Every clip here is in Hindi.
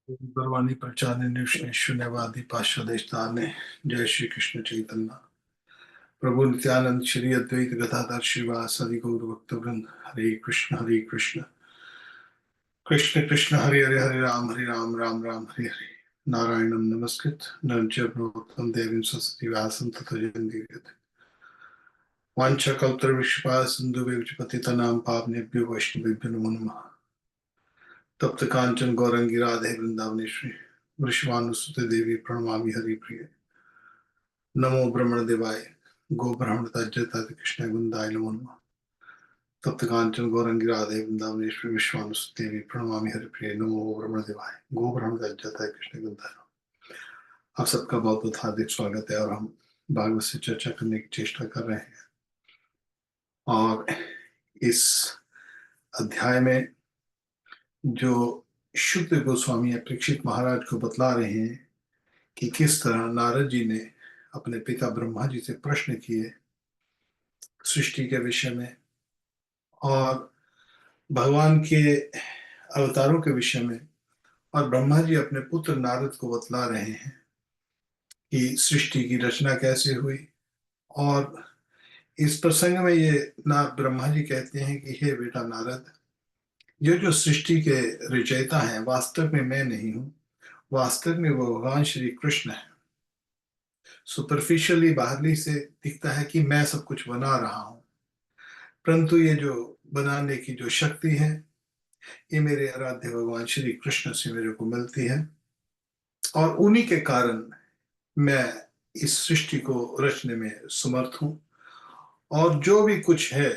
परवानी प्रचारिणी शून्यवादी पार्श्वदेशता ने। जय श्री कृष्ण चैतन्य प्रभु नित्यानंद श्री अद्वैत गदाधर श्रीवासदि गौर भक्त वृंद। हरे कृष्ण कृष्ण कृष्ण हरे हरे हरे राम राम राम हरे हरे। नारायणं नमस्कृत नरं चैव नरोत्तमं देवीं सरस्वतीं व्यासं ततो जयन्तीर्यते। वाञ्छाकल्पतरुभ्यश्च सिन्धुभ्यश्च पतितानां पावनेभ्यो वैष्णवेभ्यो नमो नमः। तप्त कांचन गौरंगी राधे वृंदावनेश्वरी वृषभानुसुते देवी प्रणमामि हरिप्रिये। नमो ब्रह्मण देवाय गो ब्राह्मण तज्जत कृष्ण गुंदाय नमो नमः। तप्त कांचन गौरंगी राधे वृंदावनेश्वरी विश्वानुसुते देवी प्रणमामि हरिप्रिये। नमो ब्रह्मण देवाय गो ब्राह्मण तज्जत कृष्ण गुंदाय। आप सबका बहुत बहुत हार्दिक स्वागत है और हम भागवत से चर्चा करने की चेष्टा कर रहे हैं। और इस अध्याय में जो शुद्ध गोस्वामी परीक्षित महाराज को बतला रहे हैं कि किस तरह नारद जी ने अपने पिता ब्रह्मा जी से प्रश्न किए सृष्टि के विषय में और भगवान के अवतारों के विषय में, और ब्रह्मा जी अपने पुत्र नारद को बतला रहे हैं कि सृष्टि की रचना कैसे हुई। और इस प्रसंग में ये ना ब्रह्मा जी कहते हैं कि हे बेटा नारद, ये जो सृष्टि के रचयिता हैं वास्तव में मैं नहीं हूं, वास्तव में वो भगवान श्री कृष्ण है। सुपरफिशियली बाहरली से दिखता है कि मैं सब कुछ बना रहा हूं, परंतु ये जो बनाने की जो शक्ति है ये मेरे आराध्य भगवान श्री कृष्ण से मेरे को मिलती है, और उन्हीं के कारण मैं इस सृष्टि को रचने में समर्थ हूं। और जो भी कुछ है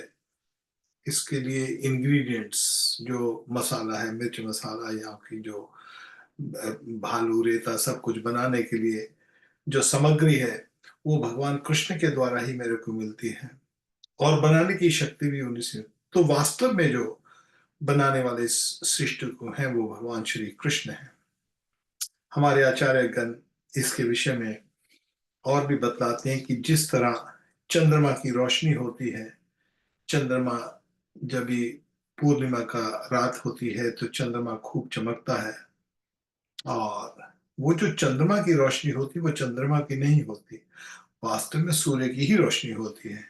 इसके लिए इंग्रेडिएंट्स, जो मसाला है, मिर्च मसाला या की जो भालू रेता सब कुछ बनाने के लिए जो सामग्री है वो भगवान कृष्ण के द्वारा ही मेरे को मिलती है, और बनाने की शक्ति भी उन्हीं से। तो वास्तव में जो बनाने वाले इस सृष्टि को हैं वो भगवान श्री कृष्ण है। हमारे आचार्य गण इसके विषय में और भी बतलाते हैं कि जिस तरह चंद्रमा की रोशनी होती है, चंद्रमा जब भी पूर्णिमा का रात होती है तो चंद्रमा खूब चमकता है, और वो जो चंद्रमा की रोशनी होती है वो चंद्रमा की नहीं होती, वास्तव में सूर्य की ही रोशनी होती है।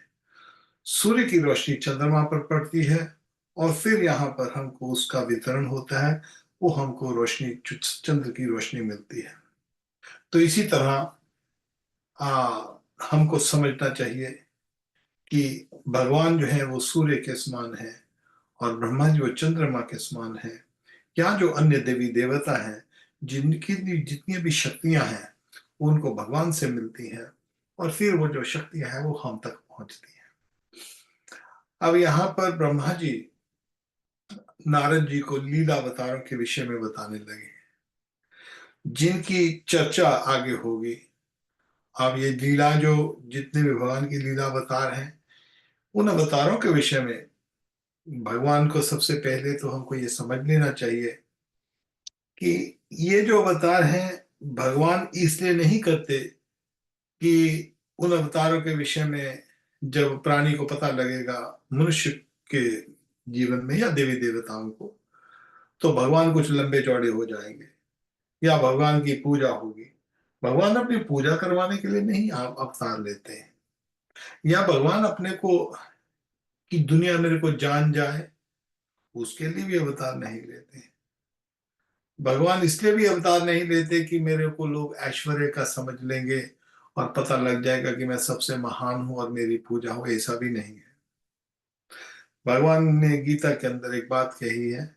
सूर्य की रोशनी चंद्रमा पर पड़ती है और फिर यहाँ पर हमको उसका वितरण होता है, वो हमको रोशनी चंद्र की रोशनी मिलती है। तो इसी तरह हमको समझना चाहिए कि भगवान जो है वो सूर्य के समान है और ब्रह्मा जी वो चंद्रमा के समान है। या जो अन्य देवी देवता हैं जिनकी जितनी भी शक्तियां हैं उनको भगवान से मिलती हैं, और फिर वो जो शक्तियां हैं वो हम तक पहुंचती हैं। अब यहाँ पर ब्रह्मा जी नारद जी को लीला अवतारों के विषय में बताने लगे जिनकी चर्चा आगे होगी। अब ये लीला जो जितने भी भगवान की लीला अवतार हैं उन अवतारों के विषय में भगवान को सबसे पहले तो हमको ये समझ लेना चाहिए कि ये जो अवतार हैं भगवान इसलिए नहीं करते कि उन अवतारों के विषय में जब प्राणी को पता लगेगा मनुष्य के जीवन में या देवी देवताओं को, तो भगवान कुछ लंबे चौड़े हो जाएंगे या भगवान की पूजा होगी। भगवान अपनी पूजा करवाने के लिए नहीं आप अवतार लेते हैं, या भगवान अपने को कि दुनिया मेरे को जान जाए उसके लिए भी अवतार नहीं लेते। भगवान इसलिए भी अवतार नहीं लेते कि मेरे को लोग ऐश्वर्य का समझ लेंगे और पता लग जाएगा कि मैं सबसे महान हूं और मेरी पूजा हो, ऐसा भी नहीं है। भगवान ने गीता के अंदर एक बात कही है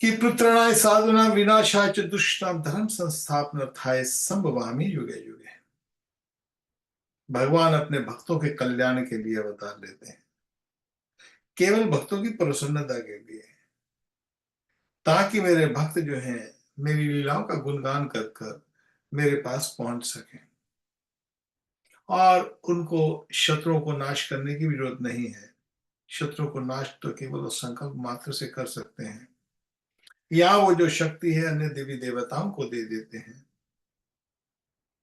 कि पुत्रणाय साधुना विनाशाय च दुष्टाम धर्म संस्थापनार्थाय संभवामि युगे युगे। भगवान अपने भक्तों के कल्याण के लिए अवतार लेते हैं, केवल भक्तों की प्रसन्नता के लिए, ताकि मेरे भक्त जो हैं मेरी लीलाओं का गुणगान कर कर मेरे पास पहुंच सकें, और उनको शत्रुओं को नाश करने की भी जरूरत नहीं है। शत्रुओं को नाश तो केवल उस संकल्प मात्र से कर सकते हैं, या वो जो शक्ति है अन्य देवी देवताओं को दे देते हैं।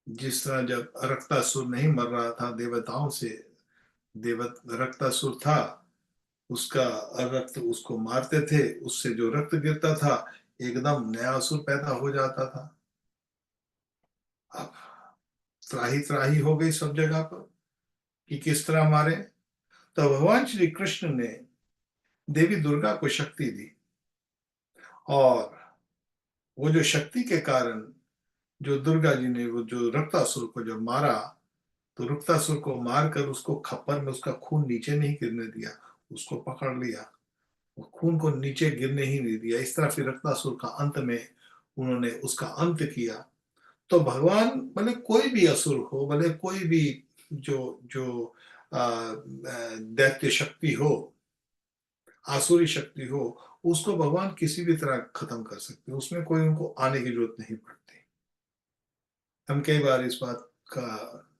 जिस तरह जब रक्तासुर नहीं मर रहा था देवताओं से, देवत रक्तासुर था उसका रक्त उसको मारते थे, उससे जो रक्त गिरता था एकदम नया असुर पैदा हो जाता था। अब त्राही त्राही हो गई सब जगह पर कि किस तरह मारे। तो भगवान श्री कृष्ण ने देवी दुर्गा को शक्ति दी, और वो जो शक्ति के कारण जो दुर्गा जी ने वो जो रक्तासुर को जब मारा, तो रक्तासुर को मारकर उसको खप्पर में उसका खून नीचे नहीं गिरने दिया, उसको पकड़ लिया, वो खून को नीचे गिरने ही नहीं दिया। इस तरह फिर रक्तासुर का अंत में उन्होंने उसका अंत किया। तो भगवान भले कोई भी असुर हो, भले कोई भी जो जो दैत्य शक्ति हो, आसुरी शक्ति हो, उसको भगवान किसी भी तरह खत्म कर सकते हैं, उसमें कोई उनको आने की जरूरत नहीं पड़ती। हम कई बार इस बात का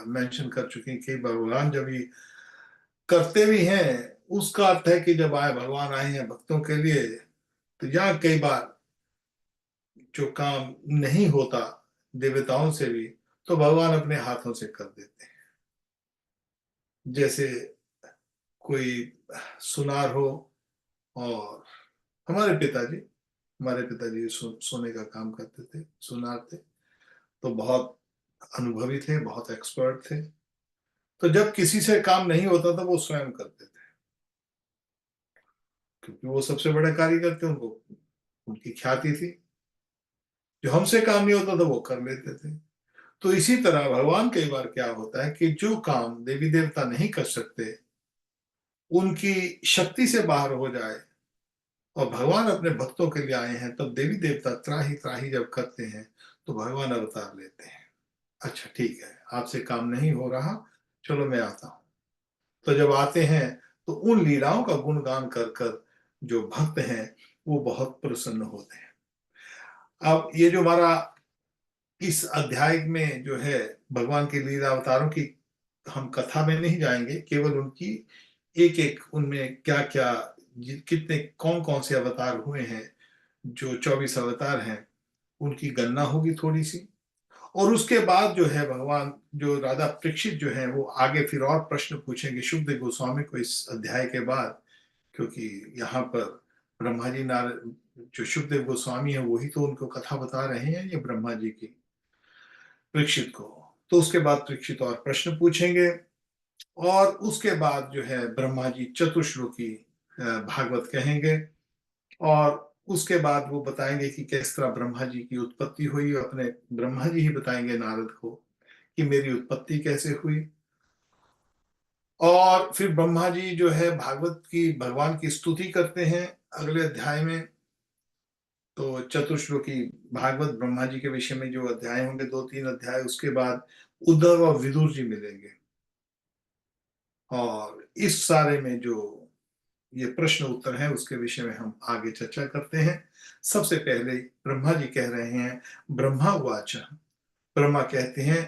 मेंशन कर चुके हैं कि भगवान जब ये करते भी हैं, उसका अर्थ है कि जब आए भगवान आए हैं भक्तों के लिए, तो यहाँ कई बार जो काम नहीं होता देवताओं से भी, तो भगवान अपने हाथों से कर देते हैं। जैसे कोई सुनार हो, और हमारे पिताजी सोने का काम करते थे, सुनार थे, तो बहुत अनुभवी थे, बहुत एक्सपर्ट थे। तो जब किसी से काम नहीं होता था वो स्वयं करते थे, क्योंकि वो सबसे बड़े कारीगर थे, उनको उनकी ख्याति थी। जो हमसे काम नहीं होता था वो कर लेते थे। तो इसी तरह भगवान कई बार क्या होता है कि जो काम देवी देवता नहीं कर सकते, उनकी शक्ति से बाहर हो जाए, और भगवान अपने भक्तों के लिए आए हैं, तब देवी देवता त्राही त्राही जब करते हैं तो भगवान अवतार लेते हैं। अच्छा ठीक है, आपसे काम नहीं हो रहा, चलो मैं आता हूं। तो जब आते हैं तो उन लीलाओं का गुणगान कर कर जो भक्त हैं वो बहुत प्रसन्न होते हैं। अब ये जो हमारा इस अध्याय में जो है भगवान के लीला अवतारों की, हम कथा में नहीं जाएंगे, केवल उनकी एक एक उनमें क्या क्या कितने कौन कौन से अवतार हुए हैं, जो 24 अवतार हैं उनकी गणना होगी थोड़ी सी। और उसके बाद जो है भगवान जो राधा परीक्षित जो है वो आगे फिर और प्रश्न पूछेंगे शुकदेव गोस्वामी को इस अध्याय के बाद, क्योंकि यहाँ पर ब्रह्मा जी नारद, जो शुकदेव गोस्वामी है वही तो उनको कथा बता रहे हैं ये ब्रह्मा जी की परीक्षित को। तो उसके बाद परीक्षित और प्रश्न पूछेंगे, और उसके बाद जो है ब्रह्मा जी चतुश्लोकी भागवत कहेंगे, और उसके बाद वो बताएंगे कि किस तरह ब्रह्मा जी की उत्पत्ति हुई। अपने ब्रह्मा जी ही बताएंगे नारद को कि मेरी उत्पत्ति कैसे हुई। और फिर ब्रह्मा जी जो है भागवत की भगवान की स्तुति करते हैं अगले अध्याय में। तो चतुश्लोकी भागवत ब्रह्मा जी के विषय में जो अध्याय होंगे, 2-3 अध्याय, उसके बाद उद्धव और विदुर जी मिलेंगे, और इस सारे में जो ये प्रश्न उत्तर है उसके विषय में हम आगे चर्चा करते हैं। सबसे पहले ब्रह्मा जी कह रहे हैं, ब्रह्मा वाच, ब्रह्मा कहते हैं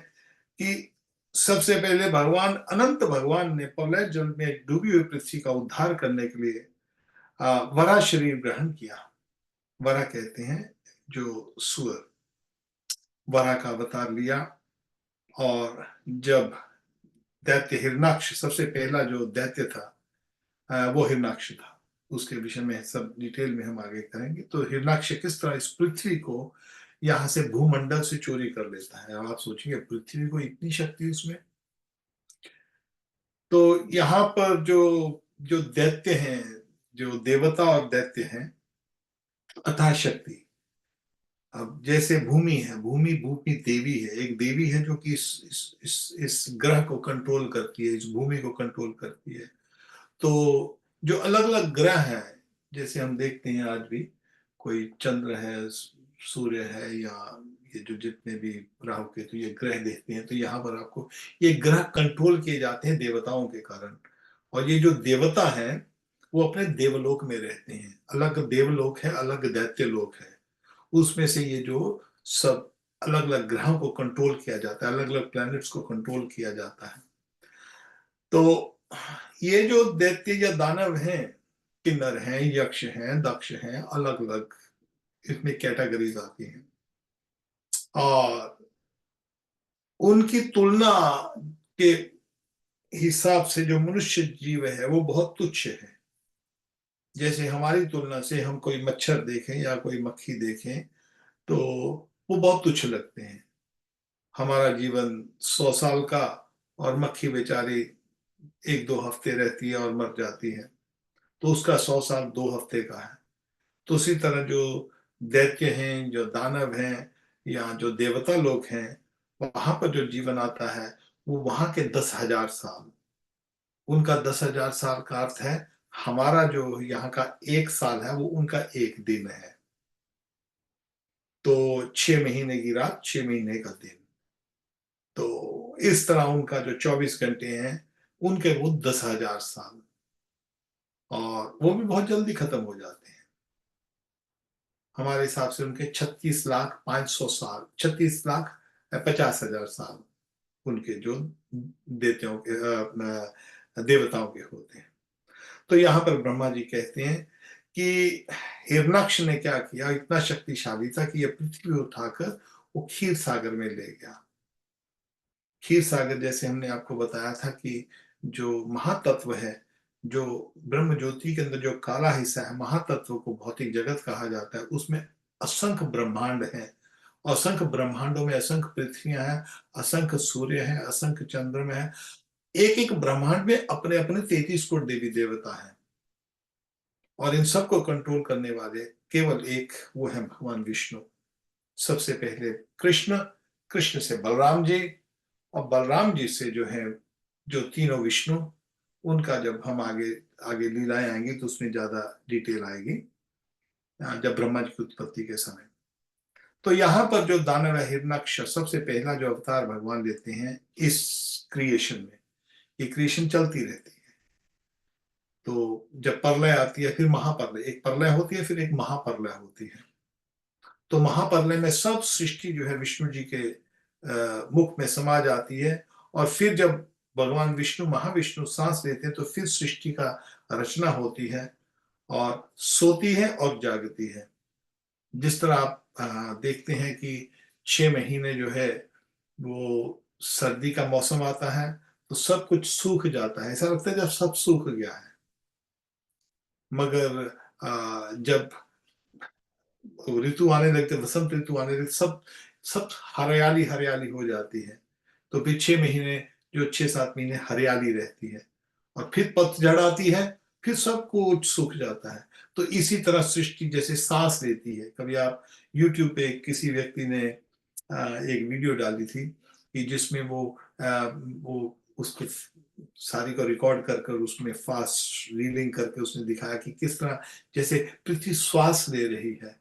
कि सबसे पहले भगवान अनंत भगवान ने प्रलय जल में डूबी हुई पृथ्वी का उद्धार करने के लिए वरा शरीर ग्रहण किया। वरा कहते हैं जो सुअर, वरा का अवतार लिया। और जब दैत्य हिरणाक्ष, सबसे पहला जो दैत्य था वो हिरणाक्ष था, उसके विषय में सब डिटेल में हम आगे करेंगे। तो हिरणाक्ष किस तरह इस पृथ्वी को यहाँ से भूमंडल से चोरी कर लेता है। अब आप सोचिए पृथ्वी को इतनी शक्ति उसमें। तो यहाँ पर जो जो दैत्य हैं, जो देवता और दैत्य हैं, अथाह शक्ति। अब जैसे भूमि है, भूमि भूमि देवी है, एक देवी है जो कि इस ग्रह को कंट्रोल करती है, इस भूमि को कंट्रोल करती है। तो जो अलग अलग ग्रह हैं, जैसे हम देखते हैं आज भी कोई चंद्र है, सूर्य है, या ये जो जितने भी राहु केतु ये ग्रह देखते हैं, तो यहाँ पर आपको ये ग्रह कंट्रोल किए जाते हैं देवताओं के कारण। और ये जो देवता हैं वो अपने देवलोक में रहते हैं, अलग देवलोक है, अलग दैत्य लोक है। उसमें से ये जो सब अलग अलग ग्रहों को कंट्रोल किया जाता है, अलग अलग प्लैनेट्स को कंट्रोल किया जाता है। तो ये जो दैत्य या दानव हैं, किन्नर हैं, यक्ष हैं, दक्ष हैं, अलग अलग इसमें कैटेगरीज आती हैं। और उनकी तुलना के हिसाब से जो मनुष्य जीव है वो बहुत तुच्छ है। जैसे हमारी तुलना से हम कोई मच्छर देखें या कोई मक्खी देखें तो वो बहुत तुच्छ लगते हैं। हमारा जीवन 100 साल का, और मक्खी बेचारी 1-2 हफ्ते रहती है और मर जाती है, तो उसका 100 साल 2 हफ्ते का है। तो उसी तरह जो दैत्य हैं, जो दानव हैं, या जो देवता लोग हैं, वहां पर जो जीवन आता है वो वहां के 10,000 साल। उनका 10,000 साल का अर्थ है हमारा जो यहाँ का 1 साल है वो उनका 1 दिन है। तो 6 महीने की रात, 6 महीने का दिन। तो इस तरह उनका जो 24 घंटे हैं, उनके वो 10,000 साल, और वो भी बहुत जल्दी खत्म हो जाते हैं। हमारे हिसाब से उनके 36,05,100 साल, 36,50,000 साल उनके जो देवताओं के देवताओं के होते हैं। तो यहाँ पर ब्रह्मा जी कहते हैं कि हिरणाक्ष ने क्या किया, इतना शक्तिशाली था कि यह पृथ्वी उठाकर वो क्षीर सागर में ले गया। क्षीर सागर, जैसे हमने आपको बताया था कि जो महातत्व है, जो ब्रह्म ज्योति के अंदर जो काला हिस्सा है, महातत्व को भौतिक जगत कहा जाता है, उसमें असंख्य ब्रह्मांड है। असंख्य ब्रह्मांडों में असंख्य पृथ्वियां हैं, असंख्य सूर्य हैं, असंख्य चंद्रमा है। एक एक ब्रह्मांड में अपने अपने 33 कोट देवी देवता हैं, और इन सबको कंट्रोल करने वाले केवल एक वो है भगवान विष्णु। सबसे पहले कृष्ण, कृष्ण से बलराम जी, और बलराम जी से जो है जो तीनों विष्णु, उनका जब हम आगे आगे लीलाएं आएंगी तो उसमें ज्यादा डिटेल आएगी, जब ब्रह्मा जी की उत्पत्ति के समय। तो यहाँ पर जो दानव हिरण्यक्ष सबसे पहला जो अवतार भगवान लेते हैं इस क्रिएशन में, ये क्रिएशन चलती रहती है। तो जब प्रलय आती है, फिर महाप्रलय, एक प्रलय होती है फिर एक महाप्रलय होती है। तो महाप्रलय में सब सृष्टि जो है विष्णु जी के मुख में समा जाती है, और फिर जब भगवान विष्णु महाविष्णु सांस लेते हैं तो फिर सृष्टि का रचना होती है, और सोती है और जागती है। जिस तरह आप देखते हैं कि 6 महीने जो है वो सर्दी का मौसम आता है तो सब कुछ सूख जाता है, ऐसा लगता है जब सब सूख गया है। मगर जब ऋतु आने लगते, वसंत ऋतु आने लगते, सब सब हरियाली हरियाली हो जाती है। तो फिर 6 महीने, जो 6-7 महीने हरियाली रहती है, और फिर पतझड़ आती है, फिर सब कुछ सूख जाता है। तो इसी तरह सृष्टि जैसे सांस लेती है। कभी आप YouTube पे किसी व्यक्ति ने एक वीडियो डाली थी कि जिसमें वो उसको सारी को रिकॉर्ड कर कर उसमें फास्ट रीलिंग करके उसने दिखाया कि किस तरह जैसे पृथ्वी श्वास ले रही है।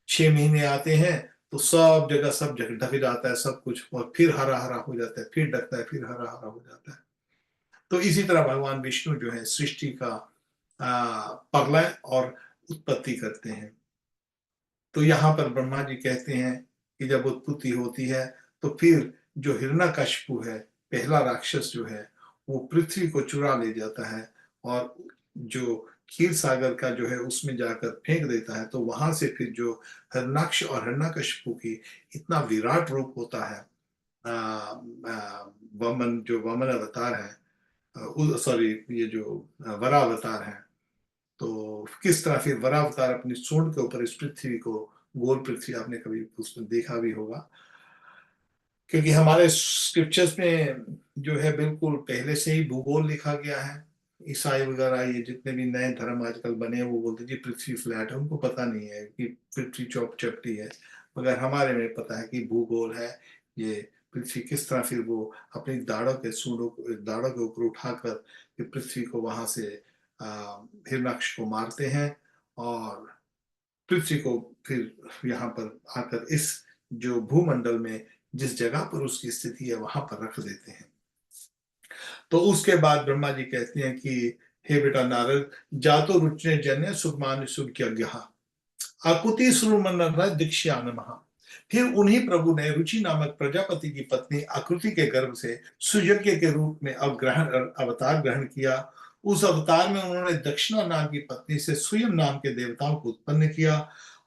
6 महीने आते हैं तो सब जगह ढक जाता है सब कुछ, और फिर हरा हरा हो जाता है, फिर ढकता है, फिर हरा हरा हो जाता है। तो इसी तरह भगवान विष्णु जो है सृष्टि का प्रलय और उत्पत्ति करते हैं। तो यहाँ पर ब्रह्मा जी कहते हैं कि जब उत्पत्ति होती है तो फिर जो हिरण्यकशिपु है, पहला राक्षस जो है, वो पृथ्वी को चुरा ले जाता है, और जो क्षीर सागर का जो है उसमें जाकर फेंक देता है। तो वहां से फिर जो हिरण्याक्ष और हिरण्यकशिपु की इतना विराट रूप होता है, वामन जो वामन अवतार है, सॉरी ये जो वरावतार है, तो किस तरह फिर वरावतार अपनी सूंड के ऊपर इस पृथ्वी को, गोल पृथ्वी, आपने कभी उसमें देखा भी होगा, क्योंकि हमारे स्क्रिप्चर्स में जो है बिल्कुल पहले से ही भूगोल लिखा गया है। ईसाई वगैरह ये जितने भी नए धर्म आजकल बने हैं वो बोलते जी पृथ्वी फ्लैट है, उनको पता नहीं है कि पृथ्वी चौपटी है। मगर हमारे में पता है कि भूगोल है। ये पृथ्वी किस तरह फिर वो अपनी दाढ़ों के ऊपर उठाकर फिर पृथ्वी को वहां से हिरणाक्ष को मारते हैं, और पृथ्वी को फिर यहाँ पर आकर इस जो भूमंडल में जिस जगह पर उसकी स्थिति है वहां पर रख देते हैं। तो उसके बाद ब्रह्मा जी कहते हैं कि हे बेटा नारद, जातो रुचने जन्य सुगमान सुज्ञ आकुति सुमन दीक्षा नमः। फिर उन्हीं प्रभु ने रुचि नामक प्रजापति की पत्नी आकृति के गर्भ से सुयज्ञ के रूप में अवतार ग्रहण किया। उस अवतार में उन्होंने दक्षिणा नाम की पत्नी से स्वयं नाम के देवताओं को उत्पन्न किया,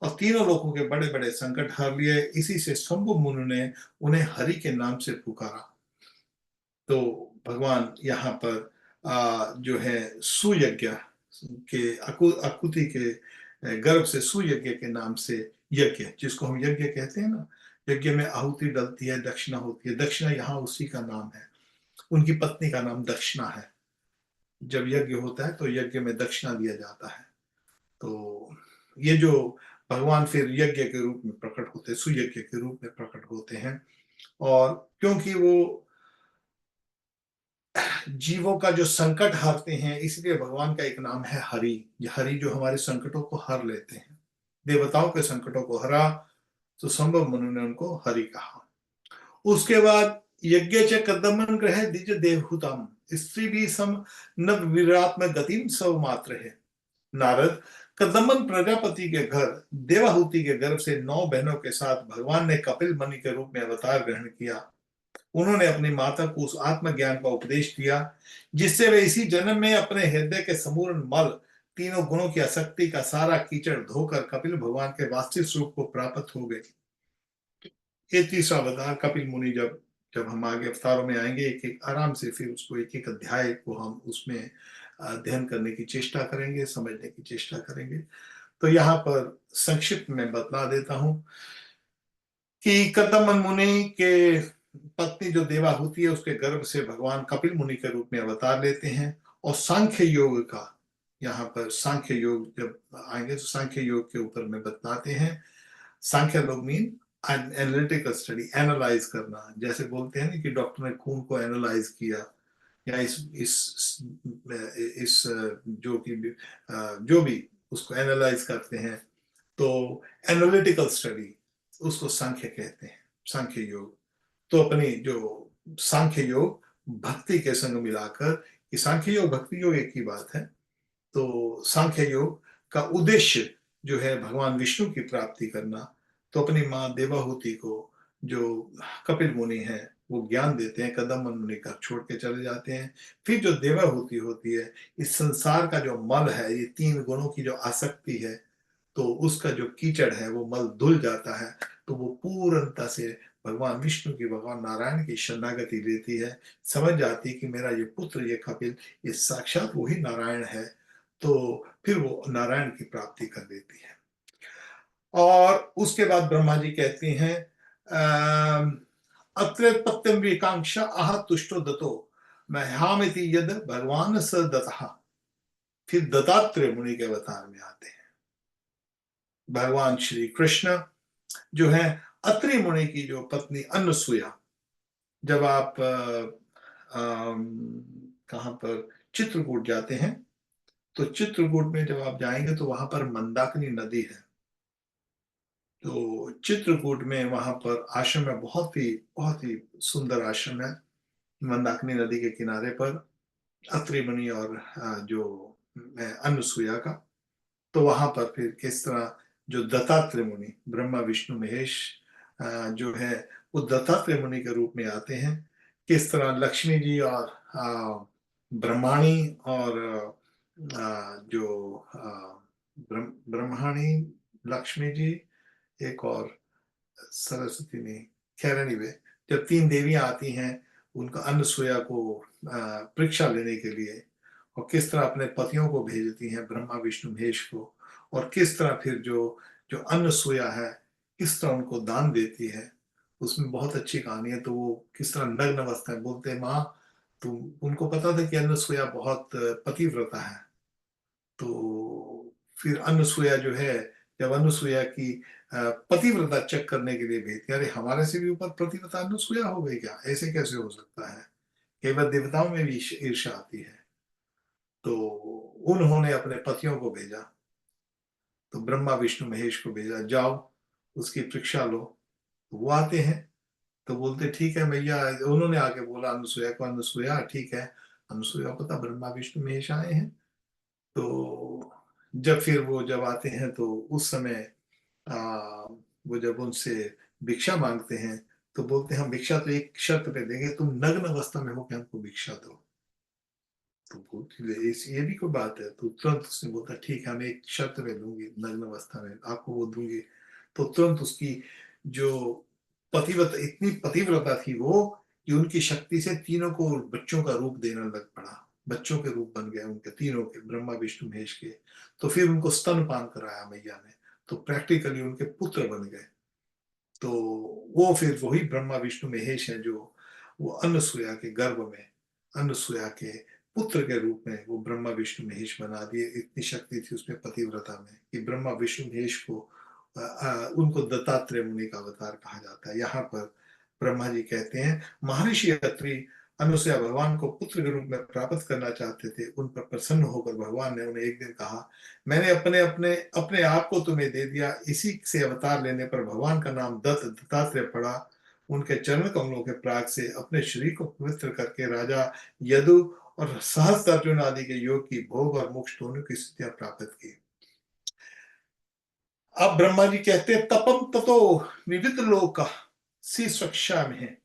और तीनों लोगों के बड़े बड़े संकट हर लिए। इसी से शंभु मुनि ने उन्हें हरि के नाम से पुकारा। तो भगवान यहाँ पर जो है सुयज्ञ, के आकुति के गर्भ से सुयज्ञ के नाम से यज्ञ, जिसको हम यज्ञ कहते हैं ना, यज्ञ में आहुति डलती है, दक्षिणा होती है, दक्षिणा यहाँ उसी का नाम है। उनकी पत्नी का नाम दक्षिणा है। जब यज्ञ होता है तो यज्ञ में दक्षिणा दिया जाता है। तो ये जो भगवान फिर यज्ञ के रूप में प्रकट होते हैं, सुयज्ञ के रूप में प्रकट होते हैं। और क्योंकि वो जीवों का जो संकट हारते हैं, इसलिए भगवान का एक नाम है हरि। ये हरि जो हमारे संकटों को हर लेते हैं। देवताओं के संकटों को हरा तो संभव मनु ने उनको हरि कहा। उसके बाद यज्ञ च कदमन ग्रह द्विज देवहूतम स्त्री भी सम नव विरात्म गतिम सब मात्र है। नारद कदमन प्रजापति के घर देवाहुति के गर्भ से 9 बहनों के साथ भगवान ने कपिल मुनि के रूप में अवतार ग्रहण किया। उन्होंने अपनी माता को उस आत्मज्ञान का उपदेश दिया जिससे वे इसी जन्म में अपने हृदय के समूर्ण मल, तीनों गुणों की आसक्ति का सारा कीचड़ धोकर कपिल भगवान के वास्तविक स्वरूप को प्राप्त हो गए। ये तीसरा अवतार कपिल मुनि, जब जब हम आगे अवतारों में आएंगे, एक एक आराम से फिर उसको एक एक अध्याय को हम उसमें अध्ययन करने की चेष्टा करेंगे, समझने की चेष्टा करेंगे। तो यहाँ पर संक्षिप्त में बतला देता हूं कि कदमन मुनि के पत्नी जो देवा होती है, उसके गर्भ से भगवान कपिल मुनि के रूप में अवतार लेते हैं। और सांख्य योग का, यहाँ पर सांख्य योग जब आएंगे तो सांख्य योग के ऊपर में बतलाते हैं। सांख्य लोग मीन एनालिटिकल स्टडी, एनालाइज करना। जैसे बोलते हैं ना कि डॉक्टर ने खून को एनालाइज किया, या इस जो कि जो भी उसको एनालाइज करते हैं, तो एनालिटिकल स्टडी उसको सांख्य कहते हैं, सांख्य योग। तो अपनी जो सांख्य योग भक्ति के संग मिलाकर, कि सांख्य योग भक्ति योग एक ही बात है, तो सांख्य योग का उद्देश्य जो है भगवान विष्णु की प्राप्ति करना। तो अपनी माँ देवाहुति को जो कपिल मुनि है वो ज्ञान देते हैं, कदम मुनि का छोड़ के चले जाते हैं। फिर जो देवाहुति होती है, इस संसार का जो मल है, ये 3 गुणों की जो आसक्ति है, तो उसका जो कीचड़ है वो मल धुल जाता है। तो वो पूर्णता से भगवान विष्णु की, भगवान नारायण की शरणागति लेती है, समझ जाती है कि मेरा ये पुत्र, ये कपिल, ये साक्षात वही नारायण है। तो फिर वो नारायण की प्राप्ति कर लेती है। और उसके बाद ब्रह्मा जी कहती हैं अत्र पत्यम विकांक्षा आह तुष्टो दतो मह्यामिति यद भगवान स दतः। फिर दत्तात्रेय मुनि के अवतार में आते हैं भगवान श्री कृष्ण, जो है अत्रि मुनि की जो पत्नी अनसुया। जब आप कहां पर चित्रकूट जाते हैं, तो चित्रकूट में जब आप जाएंगे तो वहां पर मंदाकिनी नदी है। तो चित्रकूट में वहां पर आश्रम है, बहुत ही सुंदर आश्रम है मंदाकिनी नदी के किनारे पर, अत्रि मुनि और जो अनसुया का। तो वहां पर फिर किस तरह जो दत्तात्रेय मुनि, ब्रह्मा विष्णु महेश जो है वो दत्तात्रेय मुनि के रूप में आते हैं। किस तरह लक्ष्मी जी और ब्रह्माणी और जो ब्रह्माणी, लक्ष्मी जी, एक और सरस्वती नहीं, खैर एनीवे, जब 3 देवियां आती हैं उनका अनसुया को परीक्षा लेने के लिए, और किस तरह अपने पतियों को भेजती हैं, ब्रह्मा विष्णु महेश को, और किस तरह फिर जो जो अनसुया है किस तरह उनको दान देती है, उसमें बहुत अच्छी कहानी है। तो वो किस तरह नग्न अवस्था है, बोलते हैं माँ, तो उनको पता था कि अनसुया बहुत पतिव्रता है। तो फिर अनसुया जो है, जब अनसुया की पतिव्रता चेक करने के लिए भेजती है, अरे हमारे से भी ऊपर पतिव्रता अनसुया हो गई क्या, ऐसे कैसे हो सकता है। केवल देवताओं में भी ईर्ष्या आती है। तो उन्होंने अपने पतियों को भेजा, तो ब्रह्मा विष्णु महेश को भेजा, जाओ उसकी परीक्षा लो। तो वो आते हैं, तो बोलते ठीक है भैया। उन्होंने आके बोला अनुसुया को, अनुसुया ठीक है। अनुसुया को पता ब्रह्मा विष्णु महेश आए हैं। तो जब फिर वो जब आते हैं तो उस समय वो जब उनसे भिक्षा मांगते हैं, तो बोलते हैं हम भिक्षा तो एक शर्त पे देंगे, तुम नग्न अवस्था में हो के हमको भिक्षा दो। तो ये भी कोई बात है। तो तुरंत उसने बोलता ठीक है, मैं एक शर्त पे दूंगी, नग्न अवस्था में आपको वो दूंगी। तो तुरंत उसकी जो पतिव्रता, इतनी पतिव्रता थी वो, कि उनकी शक्ति से तीनों को बच्चों का रूप देने लग पड़ा। बच्चों के रूप बन गए उनके, तीनों के, ब्रह्मा विष्णु महेश के। तो फिर उनको स्तनपान कराया मैया ने, तो प्रैक्टिकली उनके पुत्र बन गए। तो वो फिर वही ब्रह्मा विष्णु महेश है जो वो अनसुया के गर्भ में, अनसुया के पुत्र के रूप में वो ब्रह्मा विष्णु महेश बना दिए। इतनी शक्ति थी उसमें पतिव्रता में कि ब्रह्मा विष्णु महेश को उनको दत्तात्रेय मुनि का अवतार कहा जाता है। यहाँ पर ब्रह्मा जी कहते हैं महर्षि अत्रि अनुसुया भगवान को पुत्र के रूप में प्राप्त करना चाहते थे, उन पर प्रसन्न होकर भगवान ने उन्हें एक दिन कहा, मैंने अपने अपने अपने आप को तुम्हें दे दिया। इसी से अवतार लेने पर भगवान का नाम दत्तात्रेय पड़ा। उनके चरण कमलों के प्राग से अपने शरीर को पवित्र करके राजा यदु और सहस्त्र अर्जुन आदि के योग की भोग और मोक्ष दोनों की स्थितियां प्राप्त की। अब ब्रह्मा जी कहते हैं तपम ततो विविध लोक सी सुरक्षा में है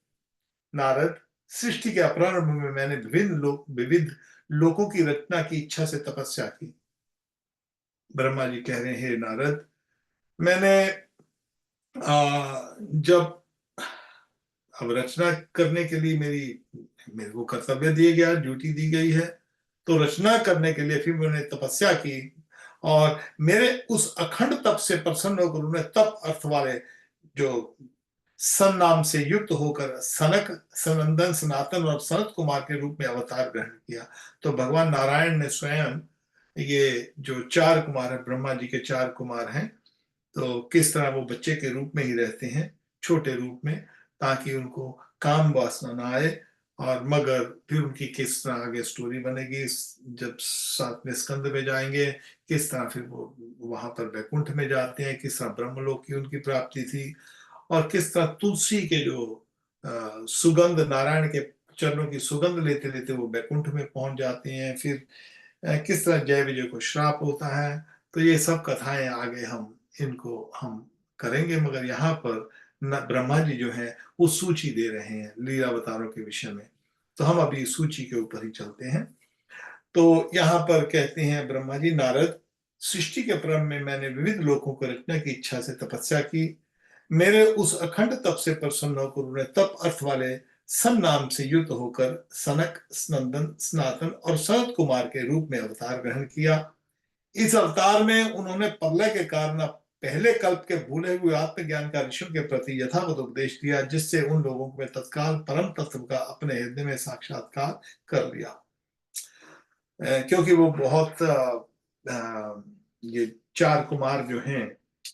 नारद, सृष्टि के अपरारंभ में मैंने विविध लोकों की रचना की इच्छा से तपस्या की। ब्रह्मा जी कह रहे हैं हे नारद, मैंने जब अब रचना करने के लिए मेरे को कर्तव्य दिया गया, ड्यूटी दी गई है, तो रचना करने के लिए फिर मैंने तपस्या की और मेरे उस अखंड तप से प्रसन्न होकर उन्हें तप अर्थ वाले जो सन नाम से युक्त होकर सनक, सनंदन, सनातन और सनत कुमार के रूप में अवतार ग्रहण किया। तो भगवान नारायण ने स्वयं ये जो चार कुमार है, ब्रह्मा जी के चार कुमार हैं, तो किस तरह वो बच्चे के रूप में ही रहते हैं, छोटे रूप में, ताकि उनको काम वासना ना आए। और मगर फिर उनकी किस तरह आगे स्टोरी बनेगी, जब 7वें स्कंद में जाएंगे, किस तरह फिर वो वहां पर वैकुंठ में जाते हैं, किस तरह ब्रह्मलोक की उनकी प्राप्ति थी, और किस तरह तुलसी के जो सुगंध, नारायण के चरणों की सुगंध लेते लेते वो वैकुंठ में पहुंच जाते हैं। फिर किस तरह जय विजय को श्राप होता है। तो ये सब कथाएं आगे हम करेंगे, मगर यहाँ पर ब्रह्मा जी जो है वो सूची दे रहे हैं लीलावतारों के विषय में। तो हम अभी सूची के ऊपर ही चलते हैं। तो यहाँ पर कहते हैं ब्रह्मा जी, नारद, सृष्टि के क्रम में मैंने विविध लोकों को रचने की इच्छा से तपस्या की। मेरे उस अखंड तप से प्रसन्न होकर उन्हें तप अर्थ वाले सन नाम से युक्त होकर सनक, स्नंदन, सनातन और सनत कुमार के रूप में अवतार ग्रहण किया। इस अवतार में उन्होंने प्रलय के कारण पहले कल्प के भूले हुए आत्मज्ञान का ऋषियों के प्रति यथावत उपदेश दिया, जिससे उन लोगों को तत्काल परम तत्व का अपने हृदय में साक्षात्कार कर लिया। क्योंकि वो बहुत ये चार कुमार जो हैं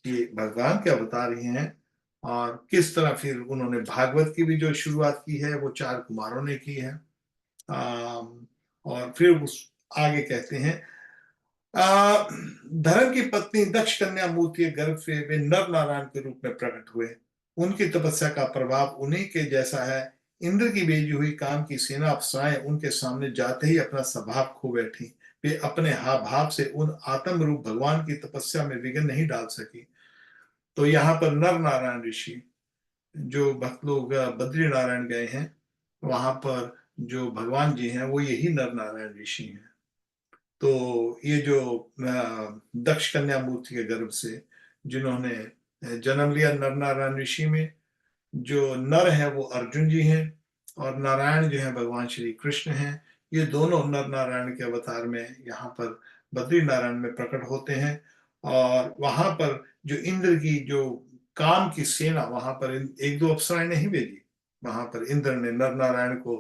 ये भगवान के अवतार ही हैं। और किस तरह फिर उन्होंने भागवत की भी जो शुरुआत की है वो चार कुमारों ने की है। और फिर उस आगे कहते हैं धर्म की पत्नी दक्ष कन्या मूर्ति के गर्भ से वे नर नारायण के रूप में प्रकट हुए। उनकी तपस्या का प्रभाव उन्हीं के जैसा है। इंद्र की भेजी हुई काम की सेना अप्सराएं उनके सामने जाते ही अपना स्वभाव खो बैठी। वे अपने हाव भाव से उन आत्म रूप भगवान की तपस्या में विघ्न नहीं डाल सकी। तो यहाँ पर नर नारायण ऋषि, जो भक्त लोग बद्री नारायण गए हैं, वहां पर जो भगवान जी हैं वो यही नर नारायण ऋषि हैं। तो ये जो दक्ष कन्या मूर्ति के गर्भ से जिन्होंने जन्म लिया नर नारायण ऋषि में, जो नर है वो अर्जुन जी हैं और नारायण जो है भगवान श्री कृष्ण हैं। ये दोनों नर नारायण के अवतार में यहाँ पर बद्री नारायण में प्रकट होते हैं। और वहां पर जो इंद्र की जो काम की सेना, वहां पर एक दो अप्सराएं नहीं भेजी, वहां पर इंद्र ने नर नारायण को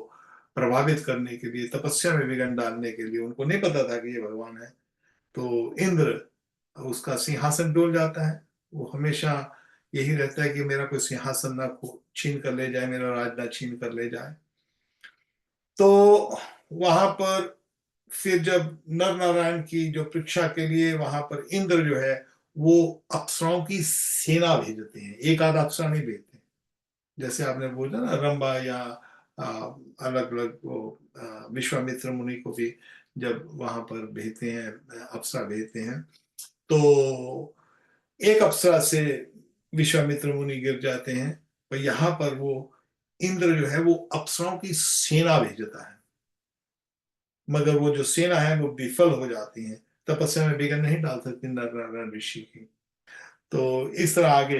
प्रभावित करने के लिए, तपस्या में विघ्न डालने के लिए, उनको नहीं पता था कि ये भगवान है। तो इंद्र, उसका सिंहासन डोल जाता है। वो हमेशा यही रहता है कि मेरा कोई सिंहासन ना छीन कर ले जाए, मेरा राज ना छीन कर ले जाए। तो वहां पर फिर जब नर नारायण की जो परीक्षा के लिए वहां पर इंद्र जो है वो अप्सराओं की सेना भेजते हैं, एक आध अप्सरा नहीं भेजते। जैसे आपने बोला ना रंबा या अलग अलग वो विश्वामित्र मुनि को भी जब वहां पर भेजते हैं, अप्सरा भेजते हैं, तो एक अप्सरा से विश्वामित्र मुनि गिर जाते हैं। और यहाँ पर वो इंद्र जो है वो अप्सराओं की सेना भेजता है, मगर वो जो सेना है वो विफल हो जाती है, तपस्या में विघ्न नहीं डाल सकती नारायण ऋषि की। तो इस तरह आगे